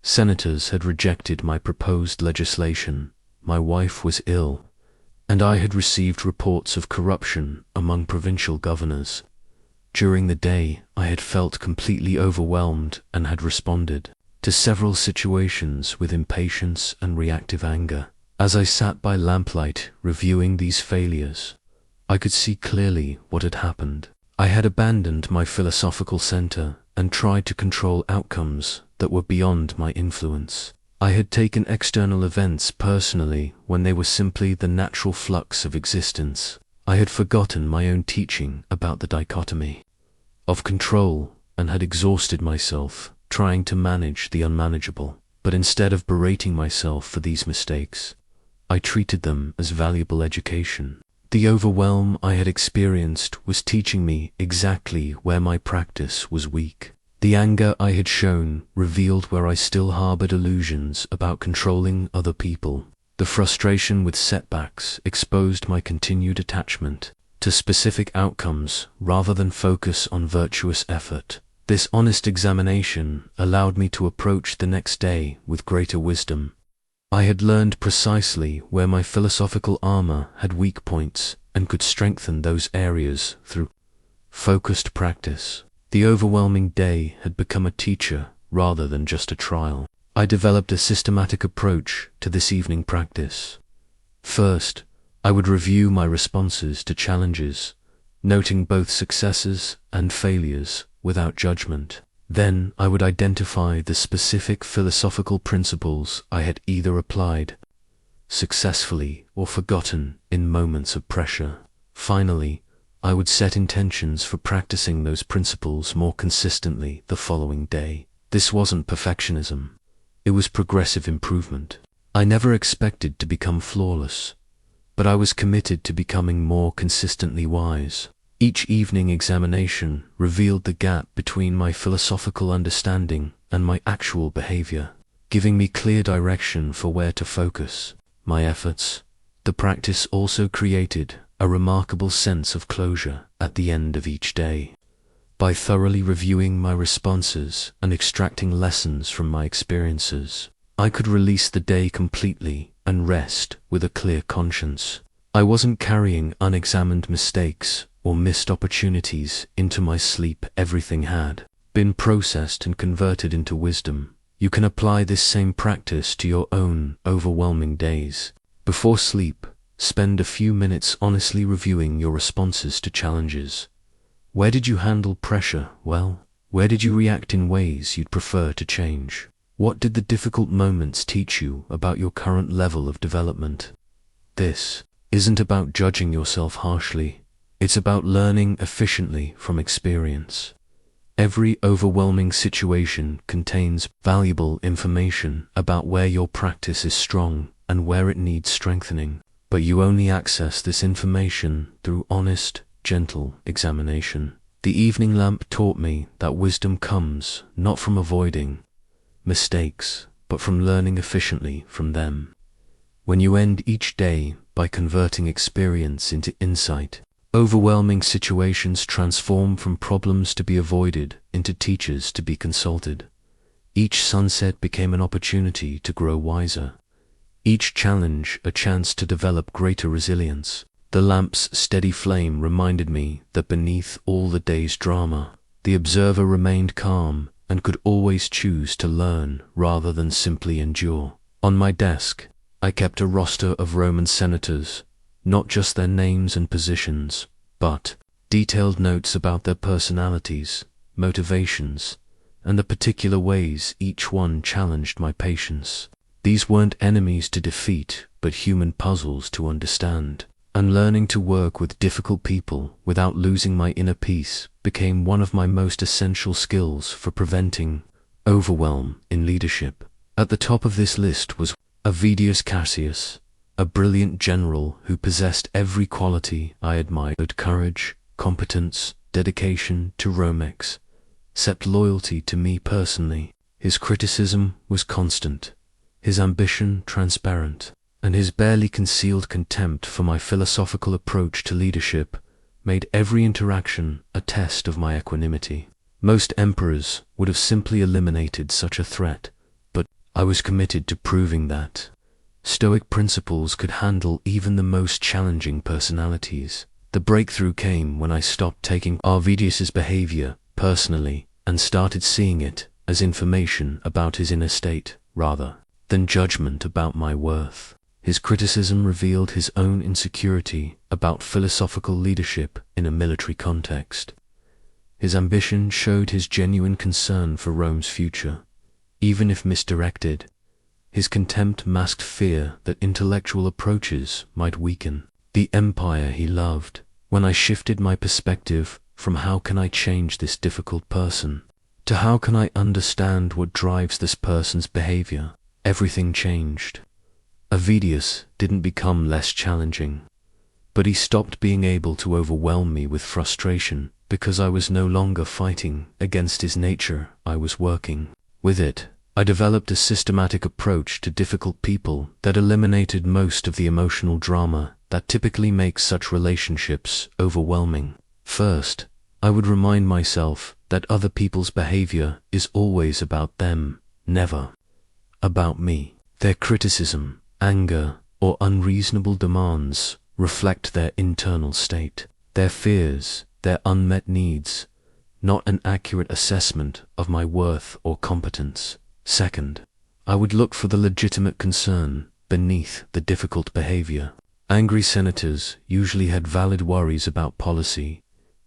Senators had rejected my proposed legislation. My wife was ill, and I had received reports of corruption among provincial governors. During the day, I had felt completely overwhelmed and had responded to several situations with impatience and reactive anger. As I sat by lamplight reviewing these failures, I could see clearly what had happened. I had abandoned my philosophical center and tried to control outcomes that were beyond my influence. I had taken external events personally when they were simply the natural flux of existence. I had forgotten my own teaching about the dichotomy of control and had exhausted myself trying to manage the unmanageable. But instead of berating myself for these mistakes, I treated them as valuable education. The overwhelm I had experienced was teaching me exactly where my practice was weak. The anger I had shown revealed where I still harbored illusions about controlling other people. The frustration with setbacks exposed my continued attachment to specific outcomes rather than focus on virtuous effort. This honest examination allowed me to approach the next day with greater wisdom. I had learned precisely where my philosophical armor had weak points and could strengthen those areas through focused practice. The overwhelming day had become a teacher rather than just a trial. I developed a systematic approach to this evening practice. First, I would review my responses to challenges, noting both successes and failures without judgment. Then I would identify the specific philosophical principles I had either applied successfully or forgotten in moments of pressure. Finally, I would set intentions for practicing those principles more consistently the following day. This wasn't perfectionism. It was progressive improvement. I never expected to become flawless, but I was committed to becoming more consistently wise. Each evening examination revealed the gap between my philosophical understanding and my actual behavior, giving me clear direction for where to focus my efforts The practice also created a remarkable sense of closure at the end of each day. By thoroughly reviewing my responses and extracting lessons from my experiences, I could release the day completely and rest with a clear conscience. I wasn't carrying unexamined mistakes or missed opportunities into my sleep. Everything had been processed and converted into wisdom. You can apply this same practice to your own overwhelming days. Before sleep, spend a few minutes honestly reviewing your responses to challenges. Where did you handle pressure well? Where did you react in ways you'd prefer to change? What did the difficult moments teach you about your current level of development? This isn't about judging yourself harshly. It's about learning efficiently from experience. Every overwhelming situation contains valuable information about where your practice is strong and where it needs strengthening. But you only access this information through honest, gentle examination. The evening lamp taught me that wisdom comes not from avoiding mistakes, but from learning efficiently from them. When you end each day by converting experience into insight, overwhelming situations transform from problems to be avoided into teachers to be consulted. Each sunset became an opportunity to grow wiser. Each challenge a chance to develop greater resilience. The lamp's steady flame reminded me that beneath all the day's drama, the observer remained calm and could always choose to learn rather than simply endure. On my desk, I kept a roster of Roman senators, not just their names and positions, but detailed notes about their personalities, motivations, and the particular ways each one challenged my patience. These weren't enemies to defeat, but human puzzles to understand. And learning to work with difficult people without losing my inner peace became one of my most essential skills for preventing overwhelm in leadership. At the top of this list was Avidius Cassius, a brilliant general who possessed every quality I admired: courage, competence, dedication to Rome, except loyalty to me personally. His criticism was constant, his ambition transparent, and his barely concealed contempt for my philosophical approach to leadership made every interaction a test of my equanimity. Most emperors would have simply eliminated such a threat, but I was committed to proving that Stoic principles could handle even the most challenging personalities. The breakthrough came when I stopped taking Arvidius's behavior personally and started seeing it as information about his inner state rather than judgment about my worth. His criticism revealed his own insecurity about philosophical leadership in a military context. His ambition showed his genuine concern for Rome's future, even if misdirected. His contempt masked fear that intellectual approaches might weaken the empire he loved. When I shifted my perspective from how can I change this difficult person to how can I understand what drives this person's behavior, everything changed. Avidius didn't become less challenging, but he stopped being able to overwhelm me with frustration because I was no longer fighting against his nature, I was working with it. I developed a systematic approach to difficult people that eliminated most of the emotional drama that typically makes such relationships overwhelming. First, I would remind myself that other people's behavior is always about them, never about me. Their criticism, anger, or unreasonable demands reflect their internal state, their fears, their unmet needs, not an accurate assessment of my worth or competence. Second, I would look for the legitimate concern beneath the difficult behavior. Angry senators usually had valid worries about policy,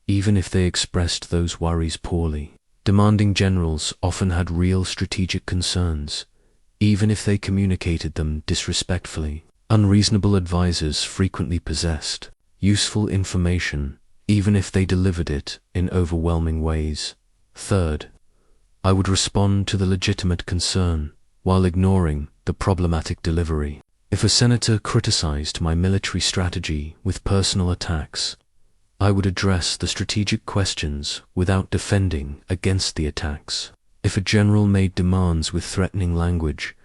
even if they expressed those worries poorly. Demanding generals often had real strategic concerns, even if they communicated them disrespectfully. Unreasonable advisors frequently possessed useful information, even if they delivered it in overwhelming ways. Third, I would respond to the legitimate concern while ignoring the problematic delivery. If a senator criticized my military strategy with personal attacks, I would address the strategic questions without defending against the attacks. If a general made demands with threatening language,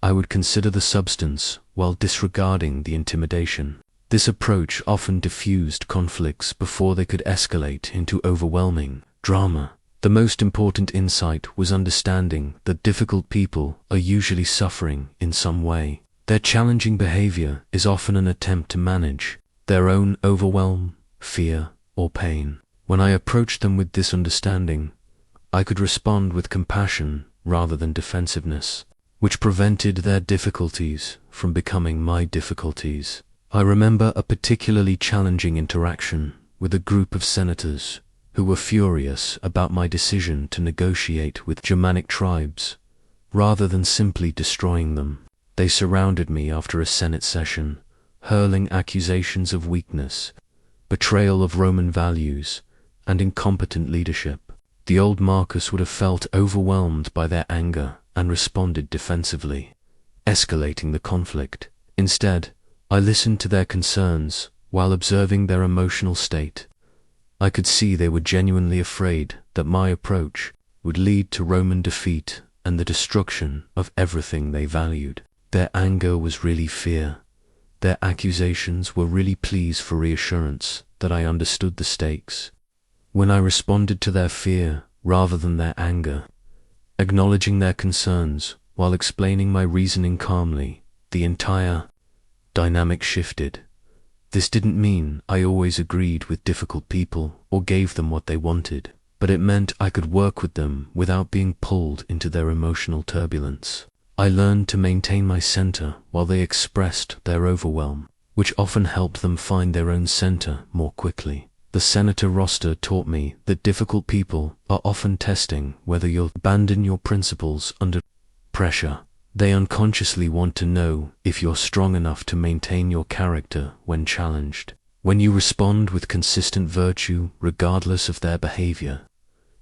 I would consider the substance while disregarding the intimidation. This approach often diffused conflicts before they could escalate into overwhelming drama. The most important insight was understanding that difficult people are usually suffering in some way. Their challenging behavior is often an attempt to manage their own overwhelm, fear, or pain. When I approached them with this understanding, I could respond with compassion rather than defensiveness, which prevented their difficulties from becoming my difficulties. I remember a particularly challenging interaction with a group of senators who were furious about my decision to negotiate with Germanic tribes rather than simply destroying them. They surrounded me after a Senate session, hurling accusations of weakness, betrayal of Roman values, and incompetent leadership. The old Marcus would have felt overwhelmed by their anger and responded defensively, escalating the conflict. Instead, I listened to their concerns while observing their emotional state. I could see they were genuinely afraid that my approach would lead to Roman defeat and the destruction of everything they valued. Their anger was really fear. Their accusations were really pleas for reassurance that I understood the stakes. When I responded to their fear rather than their anger, acknowledging their concerns while explaining my reasoning calmly, the entire dynamic shifted. This didn't mean I always agreed with difficult people or gave them what they wanted, but it meant I could work with them without being pulled into their emotional turbulence. I learned to maintain my center while they expressed their overwhelm, which often helped them find their own center more quickly. The senator roster taught me that difficult people are often testing whether you'll abandon your principles under pressure. They unconsciously want to know if you're strong enough to maintain your character when challenged. When you respond with consistent virtue regardless of their behavior,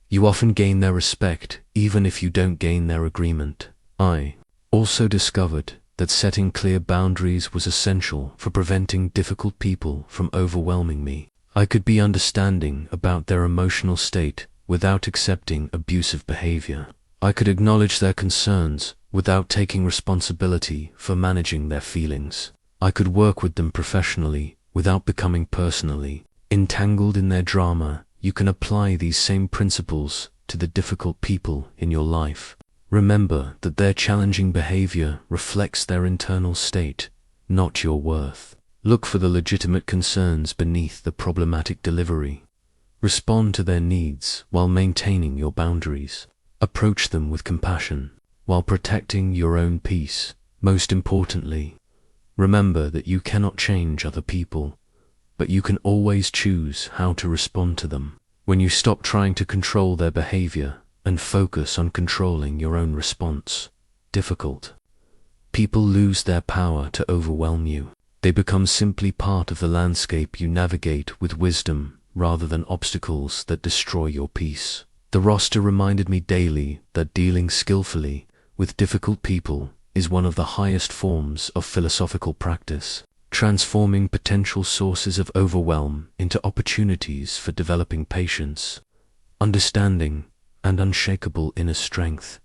you often gain their respect even if you don't gain their agreement. I also discovered that setting clear boundaries was essential for preventing difficult people from overwhelming me. I could be understanding about their emotional state without accepting abusive behavior. I could acknowledge their concerns without taking responsibility for managing their feelings. I could work with them professionally without becoming personally entangled in their drama. You can apply these same principles to the difficult people in your life. Remember that their challenging behavior reflects their internal state, not your worth. Look for the legitimate concerns beneath the problematic delivery. Respond to their needs while maintaining your boundaries. Approach them with compassion while protecting your own peace. Most importantly, remember that you cannot change other people, but you can always choose how to respond to them. When you stop trying to control their behavior and focus on controlling your own response, difficult people lose their power to overwhelm you. They become simply part of the landscape you navigate with wisdom rather than obstacles that destroy your peace. The roster reminded me daily that dealing skillfully with difficult people is one of the highest forms of philosophical practice, transforming potential sources of overwhelm into opportunities for developing patience, understanding, and unshakable inner strength.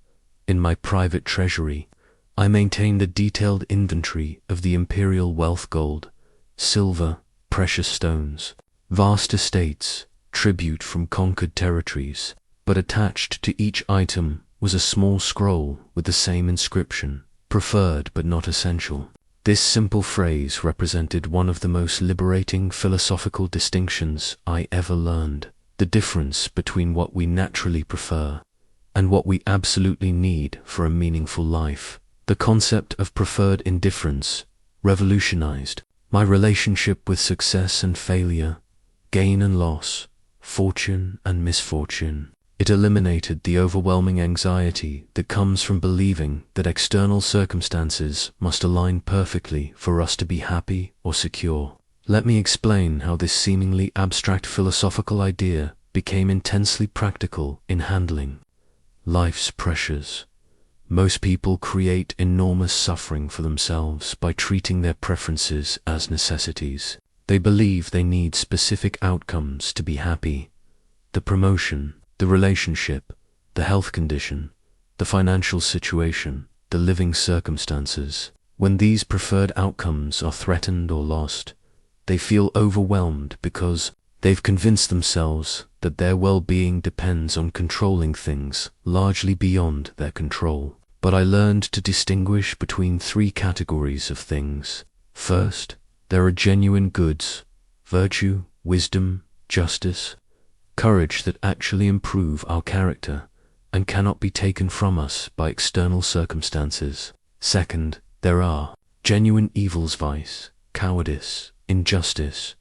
In my private treasury, I maintain the detailed inventory of the imperial wealth: gold, silver, precious stones, vast estates, tribute from conquered territories. But attached to each item was a small scroll with the same inscription: preferred but not essential. This simple phrase represented one of the most liberating philosophical distinctions I ever learned: the difference between what we naturally prefer and what we absolutely need for a meaningful life. The concept of preferred indifference revolutionized my relationship with success and failure, gain and loss, fortune and misfortune. It eliminated the overwhelming anxiety that comes from believing that external circumstances must align perfectly for us to be happy or secure. Let me explain how this seemingly abstract philosophical idea became intensely practical in handling life's pressures. Most people create enormous suffering for themselves by treating their preferences as necessities. They believe they need specific outcomes to be happy: the promotion, the relationship, the health condition, the financial situation, the living circumstances. When these preferred outcomes are threatened or lost, they feel overwhelmed because they've convinced themselves that their well-being depends on controlling things largely beyond their control. But I learned to distinguish between three categories of things. First, there are genuine goods, virtue, wisdom, justice, courage that actually improve our character and cannot be taken from us by external circumstances. Second, there are genuine evils, vice, cowardice, injustice,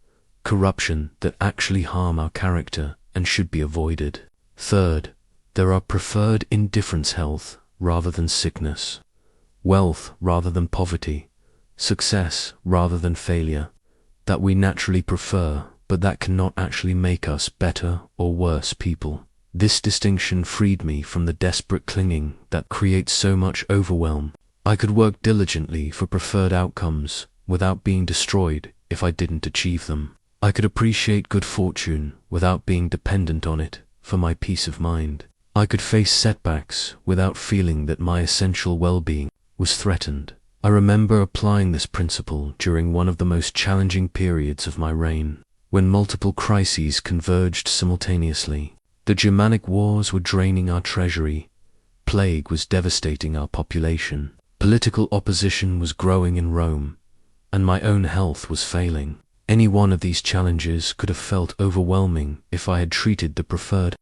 corruption that actually harm our character and should be avoided. Third, there are preferred indifference, health rather than sickness, wealth rather than poverty, success rather than failure, that we naturally prefer, but that cannot actually make us better or worse people. This distinction freed me from the desperate clinging that creates so much overwhelm. I could work diligently for preferred outcomes without being destroyed if I didn't achieve them. I could appreciate good fortune without being dependent on it for my peace of mind. I could face setbacks without feeling that my essential well-being was threatened. I remember applying this principle during one of the most challenging periods of my reign, when multiple crises converged simultaneously. The Germanic wars were draining our treasury, plague was devastating our population, political opposition was growing in Rome, and my own health was failing. Any one of these challenges could have felt overwhelming if I had treated the preferred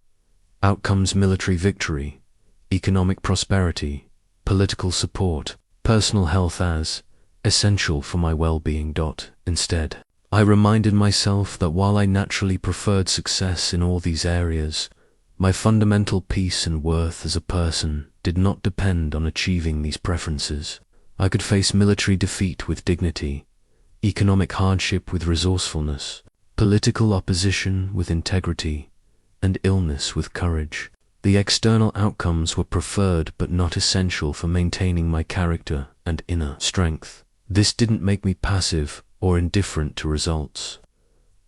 outcomes: military victory, economic prosperity, political support, personal health as essential for my well-being. Instead, I reminded myself that while I naturally preferred success in all these areas, my fundamental peace and worth as a person did not depend on achieving these preferences. I could face military defeat with dignity, economic hardship with resourcefulness, political opposition with integrity, and illness with courage. The external outcomes were preferred but not essential for maintaining my character and inner strength. This didn't make me passive or indifferent to results.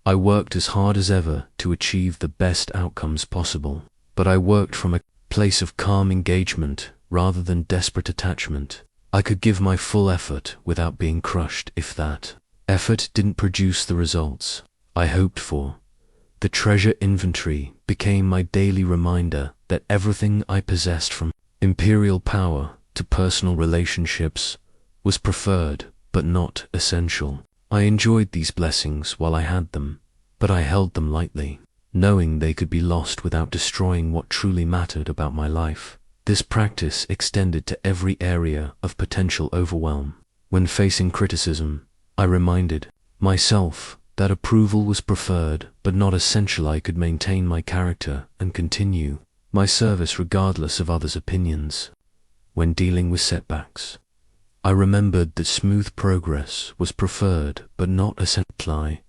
I worked as hard as ever to achieve the best outcomes possible, but I worked from a place of calm engagement rather than desperate attachment. I could give my full effort without being crushed if that effort didn't produce the results I hoped for. The treasure inventory became my daily reminder that everything I possessed, from imperial power to personal relationships, was preferred but not essential. I enjoyed these blessings while I had them, but I held them lightly, knowing they could be lost without destroying what truly mattered about my life. This practice extended to every area of potential overwhelm. When facing criticism, I reminded myself that approval was preferred but not essential. I could maintain my character and continue my service regardless of others' opinions. When dealing with setbacks, I remembered that smooth progress was preferred but not essential. I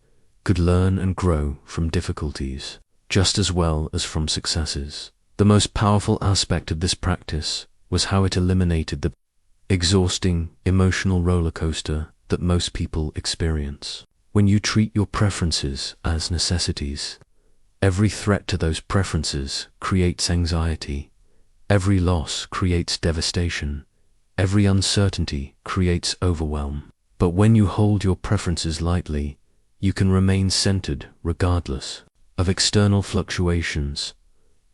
could learn and grow from difficulties just as well as from successes. The most powerful aspect of this practice was how it eliminated the exhausting emotional roller coaster that most people experience. When you treat your preferences as necessities, every threat to those preferences creates anxiety, every loss creates devastation, every uncertainty creates overwhelm. But when you hold your preferences lightly, you can remain centered regardless of external fluctuations.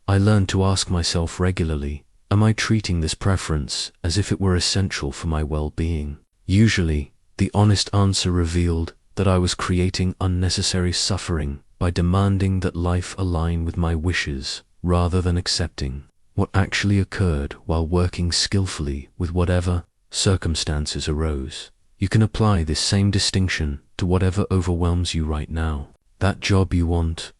I learned to ask myself regularly, am I treating this preference as if it were essential for my well-being? Usually, the honest answer revealed that I was creating unnecessary suffering by demanding that life align with my wishes rather than accepting what actually occurred while working skillfully with whatever circumstances arose. You can apply this same distinction to whatever overwhelms you right now. That job you want,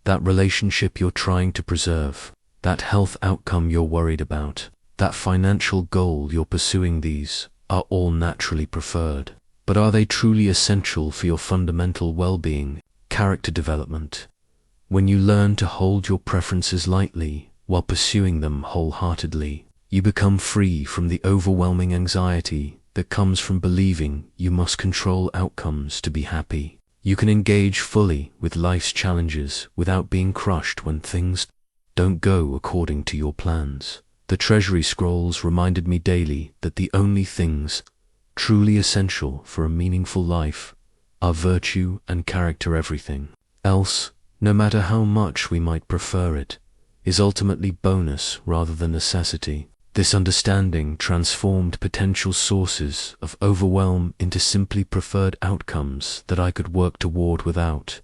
that relationship you're trying to preserve, that health outcome you're worried about, that financial goal you're pursuing. These are all naturally preferred. But are they truly essential for your fundamental well-being, character development? When you learn to hold your preferences lightly while pursuing them wholeheartedly, you become free from the overwhelming anxiety that comes from believing you must control outcomes to be happy. You can engage fully with life's challenges without being crushed when things don't go according to your plans. The treasury scrolls reminded me daily that the only things truly essential for a meaningful life, are virtue and character. Everything else, no matter how much we might prefer it, is ultimately bonus rather than necessity. This understanding transformed potential sources of overwhelm into simply preferred outcomes that I could work toward without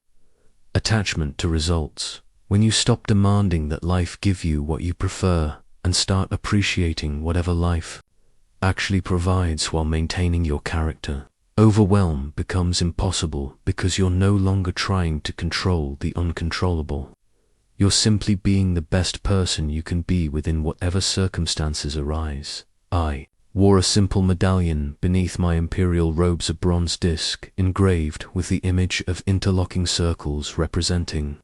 attachment to results. When you stop demanding that life give you what you prefer and start appreciating whatever life actually provides while maintaining your character, overwhelm becomes impossible because you're no longer trying to control the uncontrollable. You're simply being the best person you can be within whatever circumstances arise. I wore a simple medallion beneath my imperial robes, a bronze disc engraved with the image of interlocking circles representing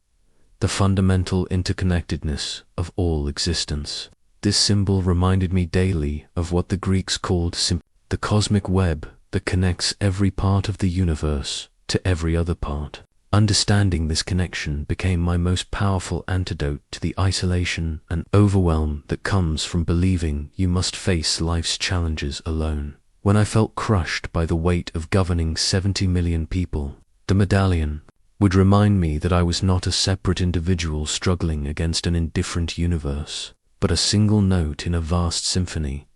the fundamental interconnectedness of all existence. This symbol reminded me daily of what the Greeks called the cosmic web that connects every part of the universe to every other part. Understanding this connection became my most powerful antidote to the isolation and overwhelm that comes from believing you must face life's challenges alone. When I felt crushed by the weight of governing 70 million people, the medallion would remind me that I was not a separate individual struggling against an indifferent universe, but a single note in a vast symphony,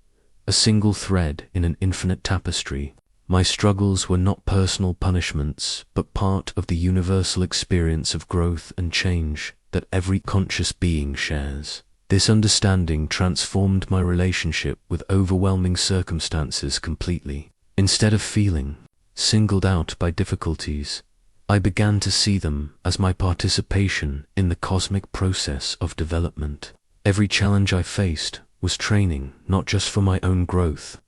a single thread in an infinite tapestry. My struggles were not personal punishments, but part of the universal experience of growth and change that every conscious being shares. This understanding transformed my relationship with overwhelming circumstances completely. Instead of feeling singled out by difficulties, I began to see them as my participation in the cosmic process of development. Every challenge I faced was training, not just for my own growth,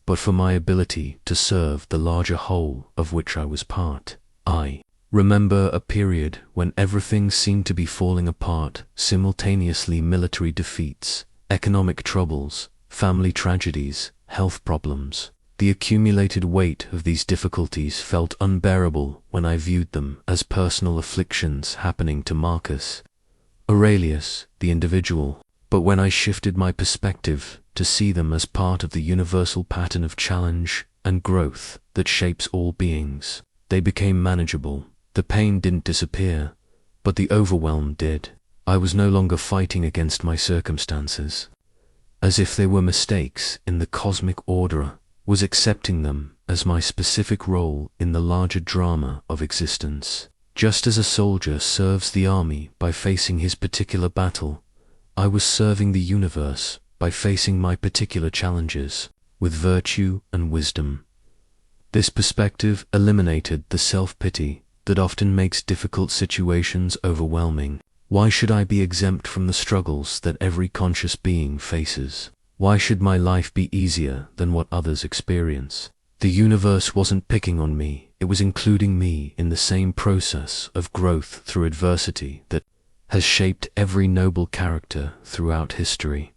but for my ability to serve the larger whole of which I was part. I remember a period when everything seemed to be falling apart simultaneously: military defeats, economic troubles, family tragedies, health problems. The accumulated weight of these difficulties felt unbearable when I viewed them as personal afflictions happening to Marcus Aurelius, the individual. But when I shifted my perspective to see them as part of the universal pattern of challenge and growth that shapes all beings, they became manageable. The pain didn't disappear, but the overwhelm did. I was no longer fighting against my circumstances as if they were mistakes in the cosmic order, was accepting them as my specific role in the larger drama of existence. Just as a soldier serves the army by facing his particular battle, I was serving the universe by facing my particular challenges with virtue and wisdom. This perspective eliminated the self-pity that often makes difficult situations overwhelming. Why should I be exempt from the struggles that every conscious being faces? Why should my life be easier than what others experience? The universe wasn't picking on me, it was including me in the same process of growth through adversity that has shaped every noble character throughout history.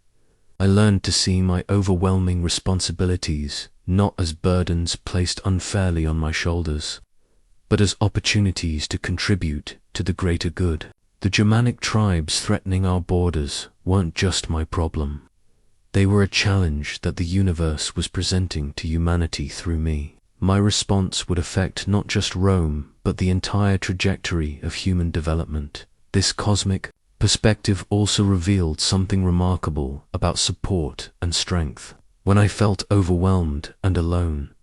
I learned to see my overwhelming responsibilities not as burdens placed unfairly on my shoulders, but as opportunities to contribute to the greater good. The Germanic tribes threatening our borders weren't just my problem. They were a challenge that the universe was presenting to humanity through me. My response would affect not just Rome, but the entire trajectory of human development. This cosmic perspective also revealed something remarkable about support and strength. When I felt overwhelmed and alone,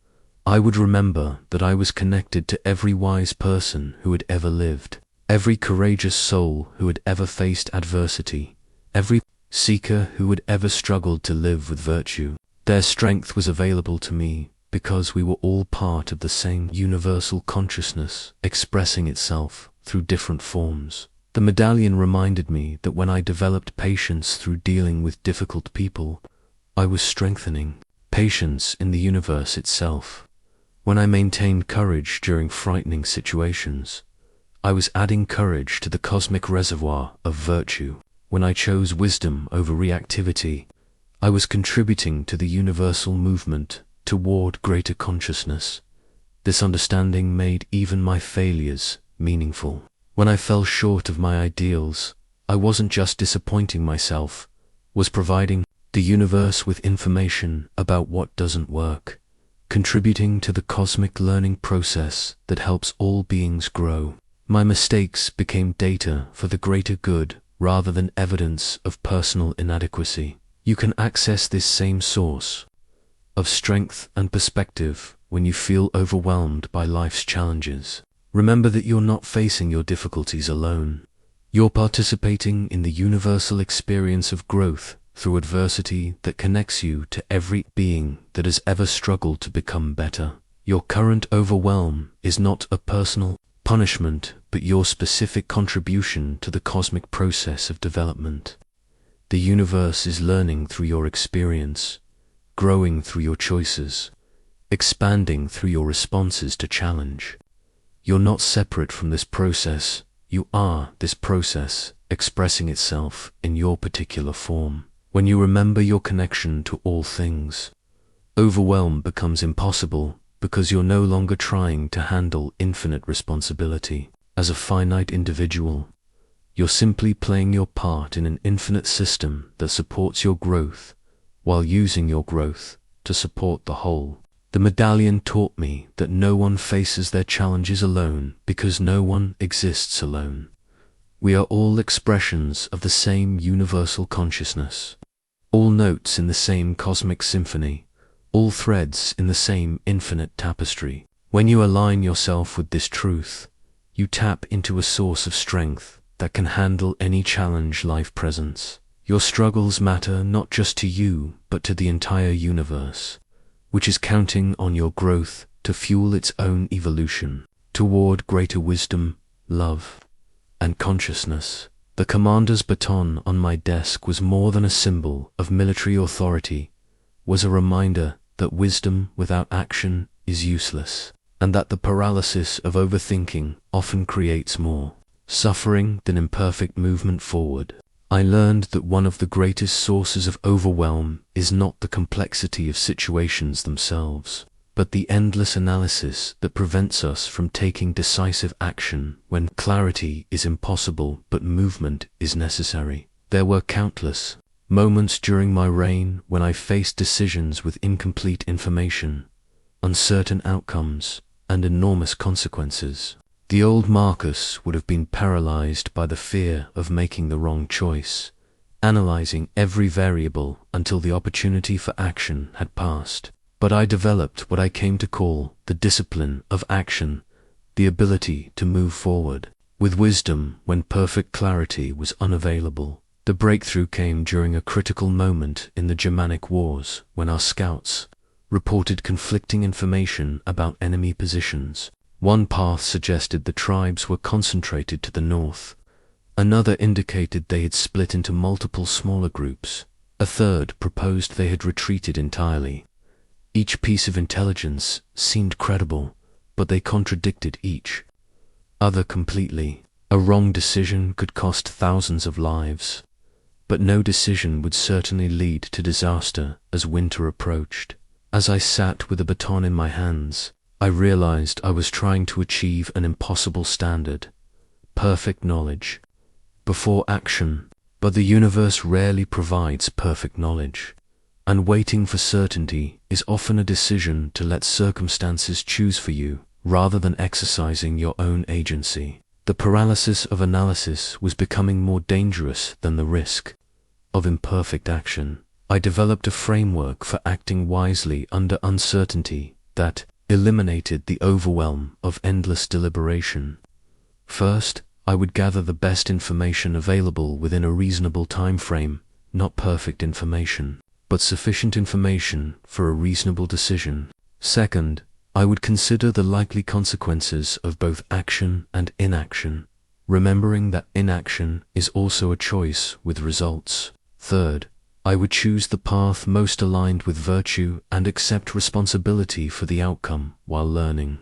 I would remember that I was connected to every wise person who had ever lived, every courageous soul who had ever faced adversity, every seeker who had ever struggled to live with virtue. Their strength was available to me because we were all part of the same universal consciousness expressing itself through different forms. The medallion reminded me that when I developed patience through dealing with difficult people, I was strengthening patience in the universe itself. When I maintained courage during frightening situations, I was adding courage to the cosmic reservoir of virtue. When I chose wisdom over reactivity, I was contributing to the universal movement toward greater consciousness. This understanding made even my failures meaningful. When I fell short of my ideals, I wasn't just disappointing myself, was providing the universe with information about what doesn't work. contributing to the cosmic learning process that helps all beings grow. My mistakes became data for the greater good rather than evidence of personal inadequacy. You can access this same source of strength and perspective when you feel overwhelmed by life's challenges. Remember that you're not facing your difficulties alone. You're participating in the universal experience of growth through adversity that connects you to every being that has ever struggled to become better. Your current overwhelm is not a personal punishment, but your specific contribution to the cosmic process of development. The universe is learning through your experience, growing through your choices, expanding through your responses to challenge. You're not separate from this process. You are this process expressing itself in your particular form. When you remember your connection to all things, overwhelm becomes impossible because you're no longer trying to handle infinite responsibility. As a finite individual, you're simply playing your part in an infinite system that supports your growth while using your growth to support the whole. The medallion taught me that no one faces their challenges alone because no one exists alone. We are all expressions of the same universal consciousness, all notes in the same cosmic symphony, all threads in the same infinite tapestry. When you align yourself with this truth, you tap into a source of strength that can handle any challenge life presents. Your struggles matter not just to you, but to the entire universe, which is counting on your growth to fuel its own evolution toward greater wisdom, love, and consciousness. The commander's baton on my desk was more than a symbol of military authority, was a reminder that wisdom without action is useless, and that the paralysis of overthinking often creates more suffering than imperfect movement forward. I learned that one of the greatest sources of overwhelm is not the complexity of situations themselves, but the endless analysis that prevents us from taking decisive action when clarity is impossible but movement is necessary. There were countless moments during my reign when I faced decisions with incomplete information, uncertain outcomes, and enormous consequences. The old Marcus would have been paralyzed by the fear of making the wrong choice, analyzing every variable until the opportunity for action had passed. But I developed what I came to call the discipline of action, the ability to move forward with wisdom when perfect clarity was unavailable. The breakthrough came during a critical moment in the Germanic Wars when our scouts reported conflicting information about enemy positions. One path suggested the tribes were concentrated to the north. Another indicated they had split into multiple smaller groups. A third proposed they had retreated entirely. Each piece of intelligence seemed credible, but they contradicted each other completely. A wrong decision could cost thousands of lives, but no decision would certainly lead to disaster as winter approached. As I sat with a baton in my hands, I realized I was trying to achieve an impossible standard, perfect knowledge, before action. But the universe rarely provides perfect knowledge, and waiting for certainty is often a decision to let circumstances choose for you rather than exercising your own agency. The paralysis of analysis was becoming more dangerous than the risk of imperfect action. I developed a framework for acting wisely under uncertainty that eliminated the overwhelm of endless deliberation. First, I would gather the best information available within a reasonable time frame, not perfect information, but sufficient information for a reasonable decision. Second, I would consider the likely consequences of both action and inaction, remembering that inaction is also a choice with results. Third, I would choose the path most aligned with virtue and accept responsibility for the outcome while learning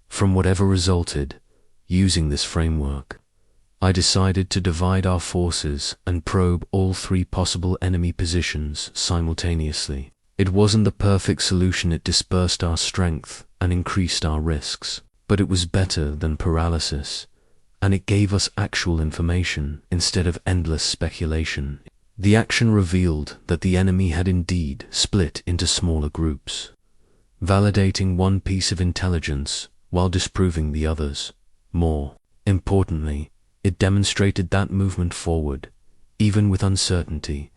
from whatever resulted. Using this framework, I decided to divide our forces and probe all three possible enemy positions simultaneously. It wasn't the perfect solution. It dispersed our strength and increased our risks, but it was better than paralysis, and it gave us actual information instead of endless speculation. The action revealed that the enemy had indeed split into smaller groups. validating one piece of intelligence while disproving the others. More importantly, it demonstrated that movement forward, even with uncertainty,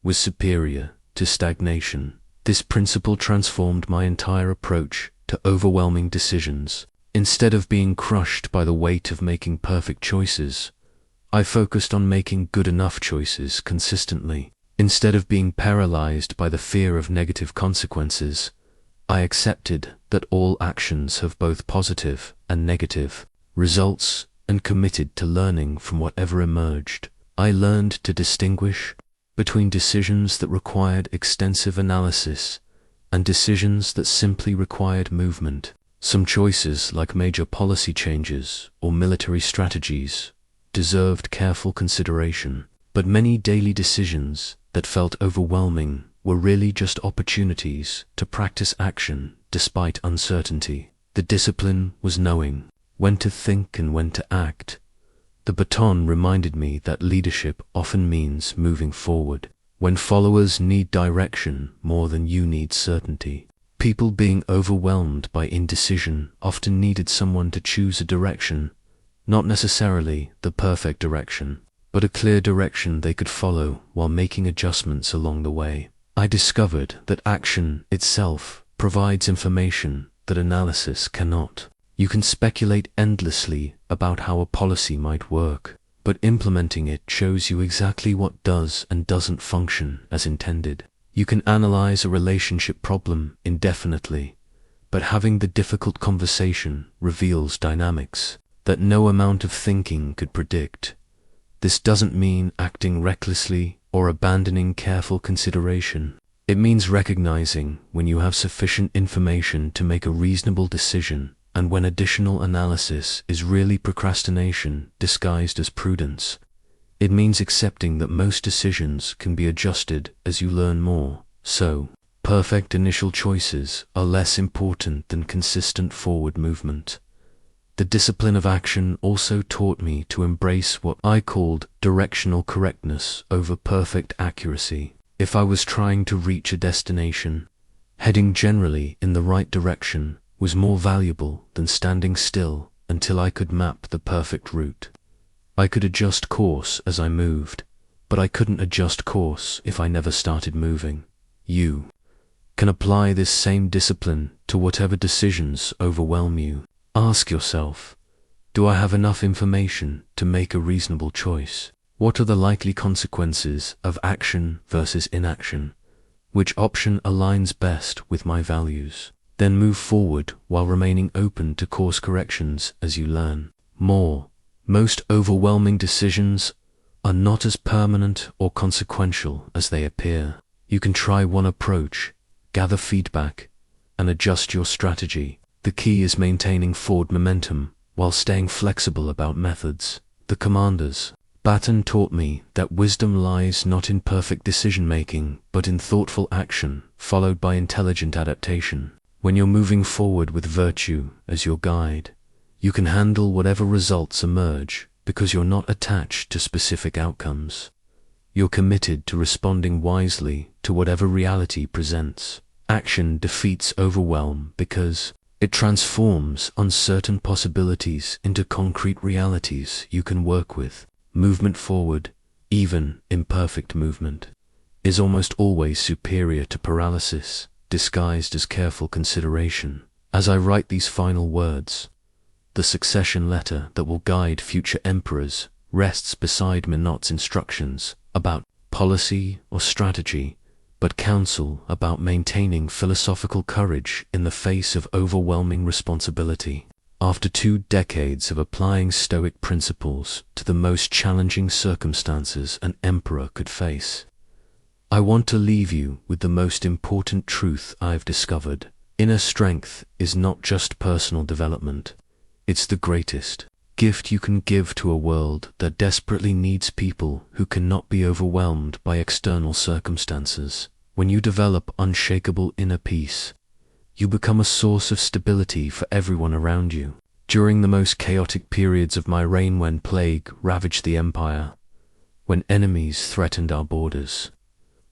was superior to stagnation. This principle transformed my entire approach to overwhelming decisions. Instead of being crushed by the weight of making perfect choices, I focused on making good enough choices consistently. Instead of being paralyzed by the fear of negative consequences, I accepted that all actions have both positive and negative results and committed to learning from whatever emerged. I learned to distinguish between decisions that required extensive analysis and decisions that simply required movement. Some choices, like major policy changes or military strategies, deserved careful consideration, but many daily decisions that felt overwhelming were really just opportunities to practice action despite uncertainty. The discipline was knowing when to think and when to act. The baton reminded me that leadership often means moving forward when followers need direction more than you need certainty. People being overwhelmed by indecision often needed someone to choose a direction, not necessarily the perfect direction, but a clear direction they could follow while making adjustments along the way. I discovered that action itself provides information that analysis cannot. You can speculate endlessly about how a policy might work, but implementing it shows you exactly what does and doesn't function as intended. You can analyze a relationship problem indefinitely, but having the difficult conversation reveals dynamics that no amount of thinking could predict. This doesn't mean acting recklessly or abandoning careful consideration. It means recognizing when you have sufficient information to make a reasonable decision and when additional analysis is really procrastination disguised as prudence. It means accepting that most decisions can be adjusted as you learn more. So, perfect initial choices are less important than consistent forward movement. The discipline of action also taught me to embrace what I called directional correctness over perfect accuracy. If I was trying to reach a destination, heading generally in the right direction was more valuable than standing still until I could map the perfect route. I could adjust course as I moved, but I couldn't adjust course if I never started moving. You can apply this same discipline to whatever decisions overwhelm you. Ask yourself, do I have enough information to make a reasonable choice? What are the likely consequences of action versus inaction? Which option aligns best with my values? Then move forward while remaining open to course corrections as you learn more. Most overwhelming decisions are not as permanent or consequential as they appear. You can try one approach, gather feedback, and adjust your strategy. The key is maintaining forward momentum while staying flexible about methods. The commander's baton taught me that wisdom lies not in perfect decision-making, but in thoughtful action, followed by intelligent adaptation. When you're moving forward with virtue as your guide, you can handle whatever results emerge because you're not attached to specific outcomes. You're committed to responding wisely to whatever reality presents. Action defeats overwhelm because it transforms uncertain possibilities into concrete realities you can work with. Movement forward, even imperfect movement, is almost always superior to paralysis, disguised as careful consideration. As I write these final words, the succession letter that will guide future emperors rests beside me, not instructions about policy or strategy, but counsel about maintaining philosophical courage in the face of overwhelming responsibility. After 2 decades of applying Stoic principles to the most challenging circumstances an emperor could face, I want to leave you with the most important truth I've discovered. Inner strength is not just personal development. It's the greatest gift you can give to a world that desperately needs people who cannot be overwhelmed by external circumstances. When you develop unshakable inner peace, you become a source of stability for everyone around you. During the most chaotic periods of my reign, when plague ravaged the empire, when enemies threatened our borders,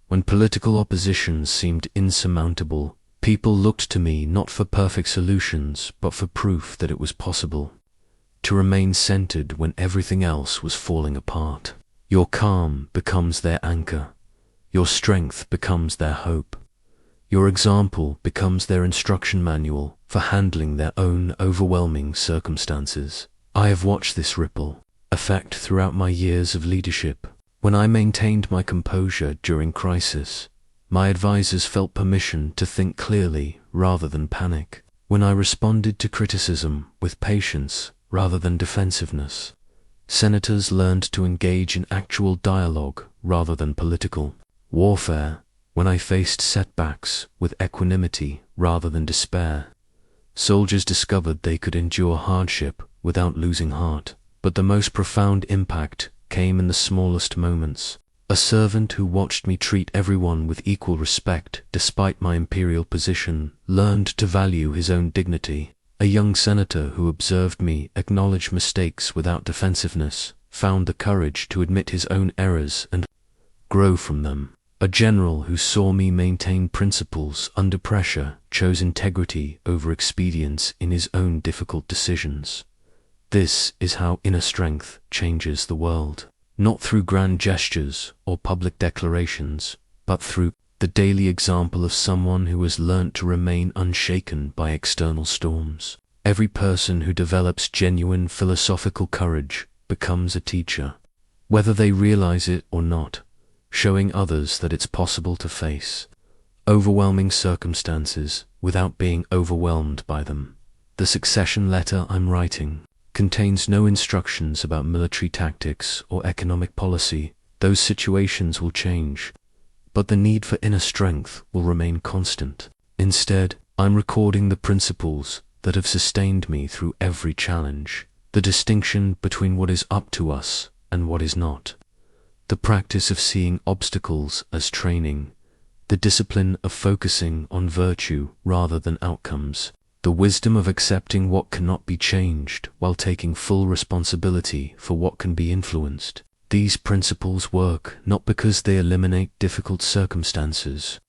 when political opposition seemed insurmountable, People looked to me not for perfect solutions, but for proof that it was possible to remain centered when everything else was falling apart. Your calm becomes their anchor. Your strength becomes their hope. Your example becomes their instruction manual for handling their own overwhelming circumstances. I have watched this ripple effect throughout my years of leadership. When I maintained my composure during crisis, my advisors felt permission to think clearly rather than panic. When I responded to criticism with patience rather than defensiveness, senators learned to engage in actual dialogue rather than political warfare. When I faced setbacks with equanimity rather than despair, soldiers discovered they could endure hardship without losing heart. But the most profound impact came in the smallest moments. A servant who watched me treat everyone with equal respect despite my imperial position learned to value his own dignity. A young senator who observed me acknowledge mistakes without defensiveness found the courage to admit his own errors and grow from them. A general who saw me maintain principles under pressure chose integrity over expedience in his own difficult decisions. This is how inner strength changes the world, not through grand gestures or public declarations, but through the daily example of someone who has learnt to remain unshaken by external storms. Every person who develops genuine philosophical courage becomes a teacher, whether they realize it or not, showing others that it's possible to face overwhelming circumstances without being overwhelmed by them. The succession letter I'm writing contains no instructions about military tactics or economic policy. Those situations will change, but the need for inner strength will remain constant. Instead, I'm recording the principles that have sustained me through every challenge, the distinction between what is up to us and what is not, the practice of seeing obstacles as training, the discipline of focusing on virtue rather than outcomes, the wisdom of accepting what cannot be changed while taking full responsibility for what can be influenced. These principles work not because they eliminate difficult circumstances,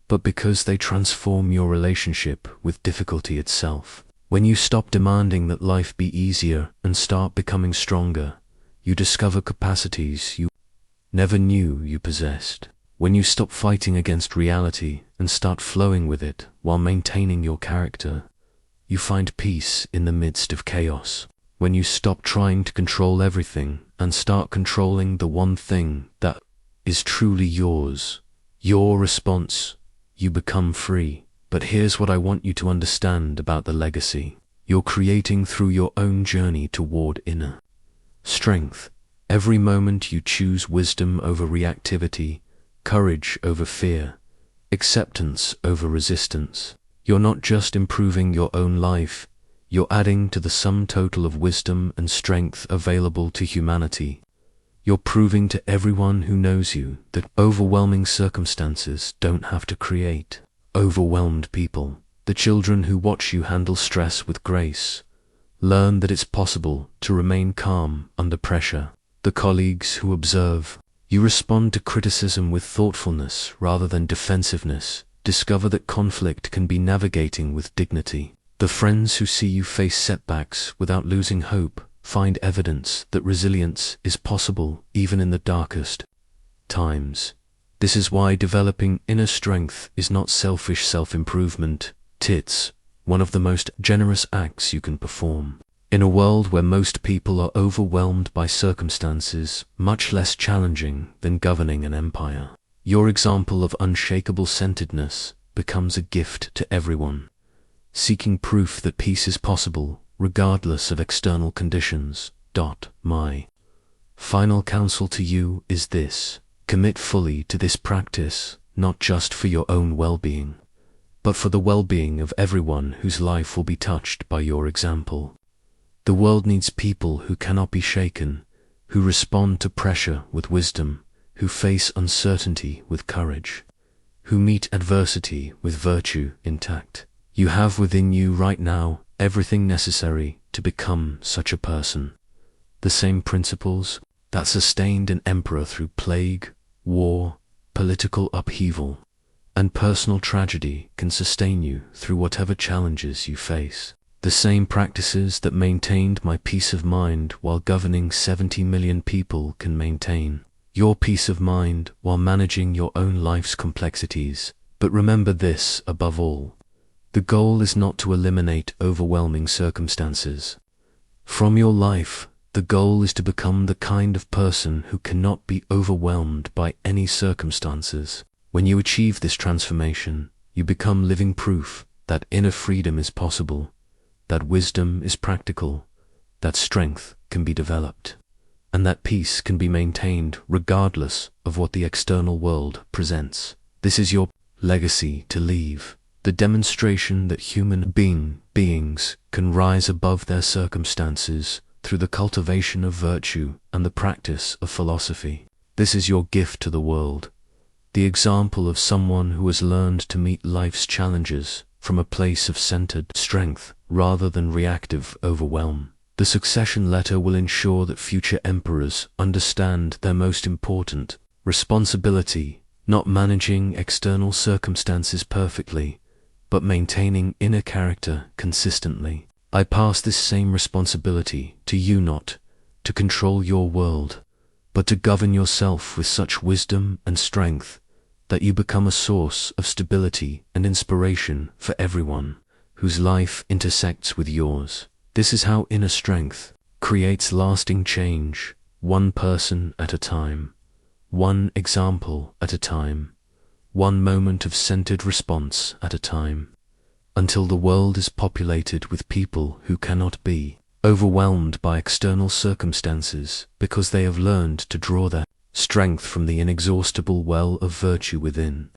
but because they transform your relationship with difficulty itself. When you stop demanding that life be easier and start becoming stronger, you discover capacities you never knew you possessed. When you stop fighting against reality and start flowing with it while maintaining your character, you find peace in the midst of chaos. When you stop trying to control everything and start controlling the one thing that is truly yours, your response, you become free. But here's what I want you to understand about the legacy you're creating through your own journey toward inner strength. Every moment you choose wisdom over reactivity, courage over fear, acceptance over resistance, you're not just improving your own life, you're adding to the sum total of wisdom and strength available to humanity. You're proving to everyone who knows you that overwhelming circumstances don't have to create overwhelmed people. The children who watch you handle stress with grace learn that it's possible to remain calm under pressure. The colleagues who observe you respond to criticism with thoughtfulness rather than defensiveness discover that conflict can be navigating with dignity. The friends who see you face setbacks without losing hope find evidence that resilience is possible even in the darkest times. This is why developing inner strength is not selfish self-improvement. It's one of the most generous acts you can perform. In a world where most people are overwhelmed by circumstances much less challenging than governing an empire, your example of unshakable centeredness becomes a gift to everyone seeking proof that peace is possible regardless of external conditions. My final counsel to you is this: commit fully to this practice, not just for your own well-being, but for the well-being of everyone whose life will be touched by your example. The world needs people who cannot be shaken, who respond to pressure with wisdom, who face uncertainty with courage, who meet adversity with virtue intact. You have within you right now everything necessary to become such a person. The same principles that sustained an emperor through plague, war, political upheaval, and personal tragedy can sustain you through whatever challenges you face. The same practices that maintained my peace of mind while governing 70 million people can maintain your peace of mind while managing your own life's complexities. But remember this above all: the goal is not to eliminate overwhelming circumstances from your life. The goal is to become the kind of person who cannot be overwhelmed by any circumstances. When you achieve this transformation, you become living proof that inner freedom is possible, that wisdom is practical, that strength can be developed, and that peace can be maintained regardless of what the external world presents. This is your legacy to leave, the demonstration that human beings can rise above their circumstances through the cultivation of virtue and the practice of philosophy. This is your gift to the world, the example of someone who has learned to meet life's challenges from a place of centered strength rather than reactive overwhelm. The succession letter will ensure that future emperors understand their most important responsibility, not managing external circumstances perfectly, but maintaining inner character consistently. I pass this same responsibility to you, not to control your world, but to govern yourself with such wisdom and strength that you become a source of stability and inspiration for everyone whose life intersects with yours. This is how inner strength creates lasting change, one person at a time, one example at a time, one moment of centered response at a time, until the world is populated with people who cannot be overwhelmed by external circumstances because they have learned to draw their strength from the inexhaustible well of virtue within.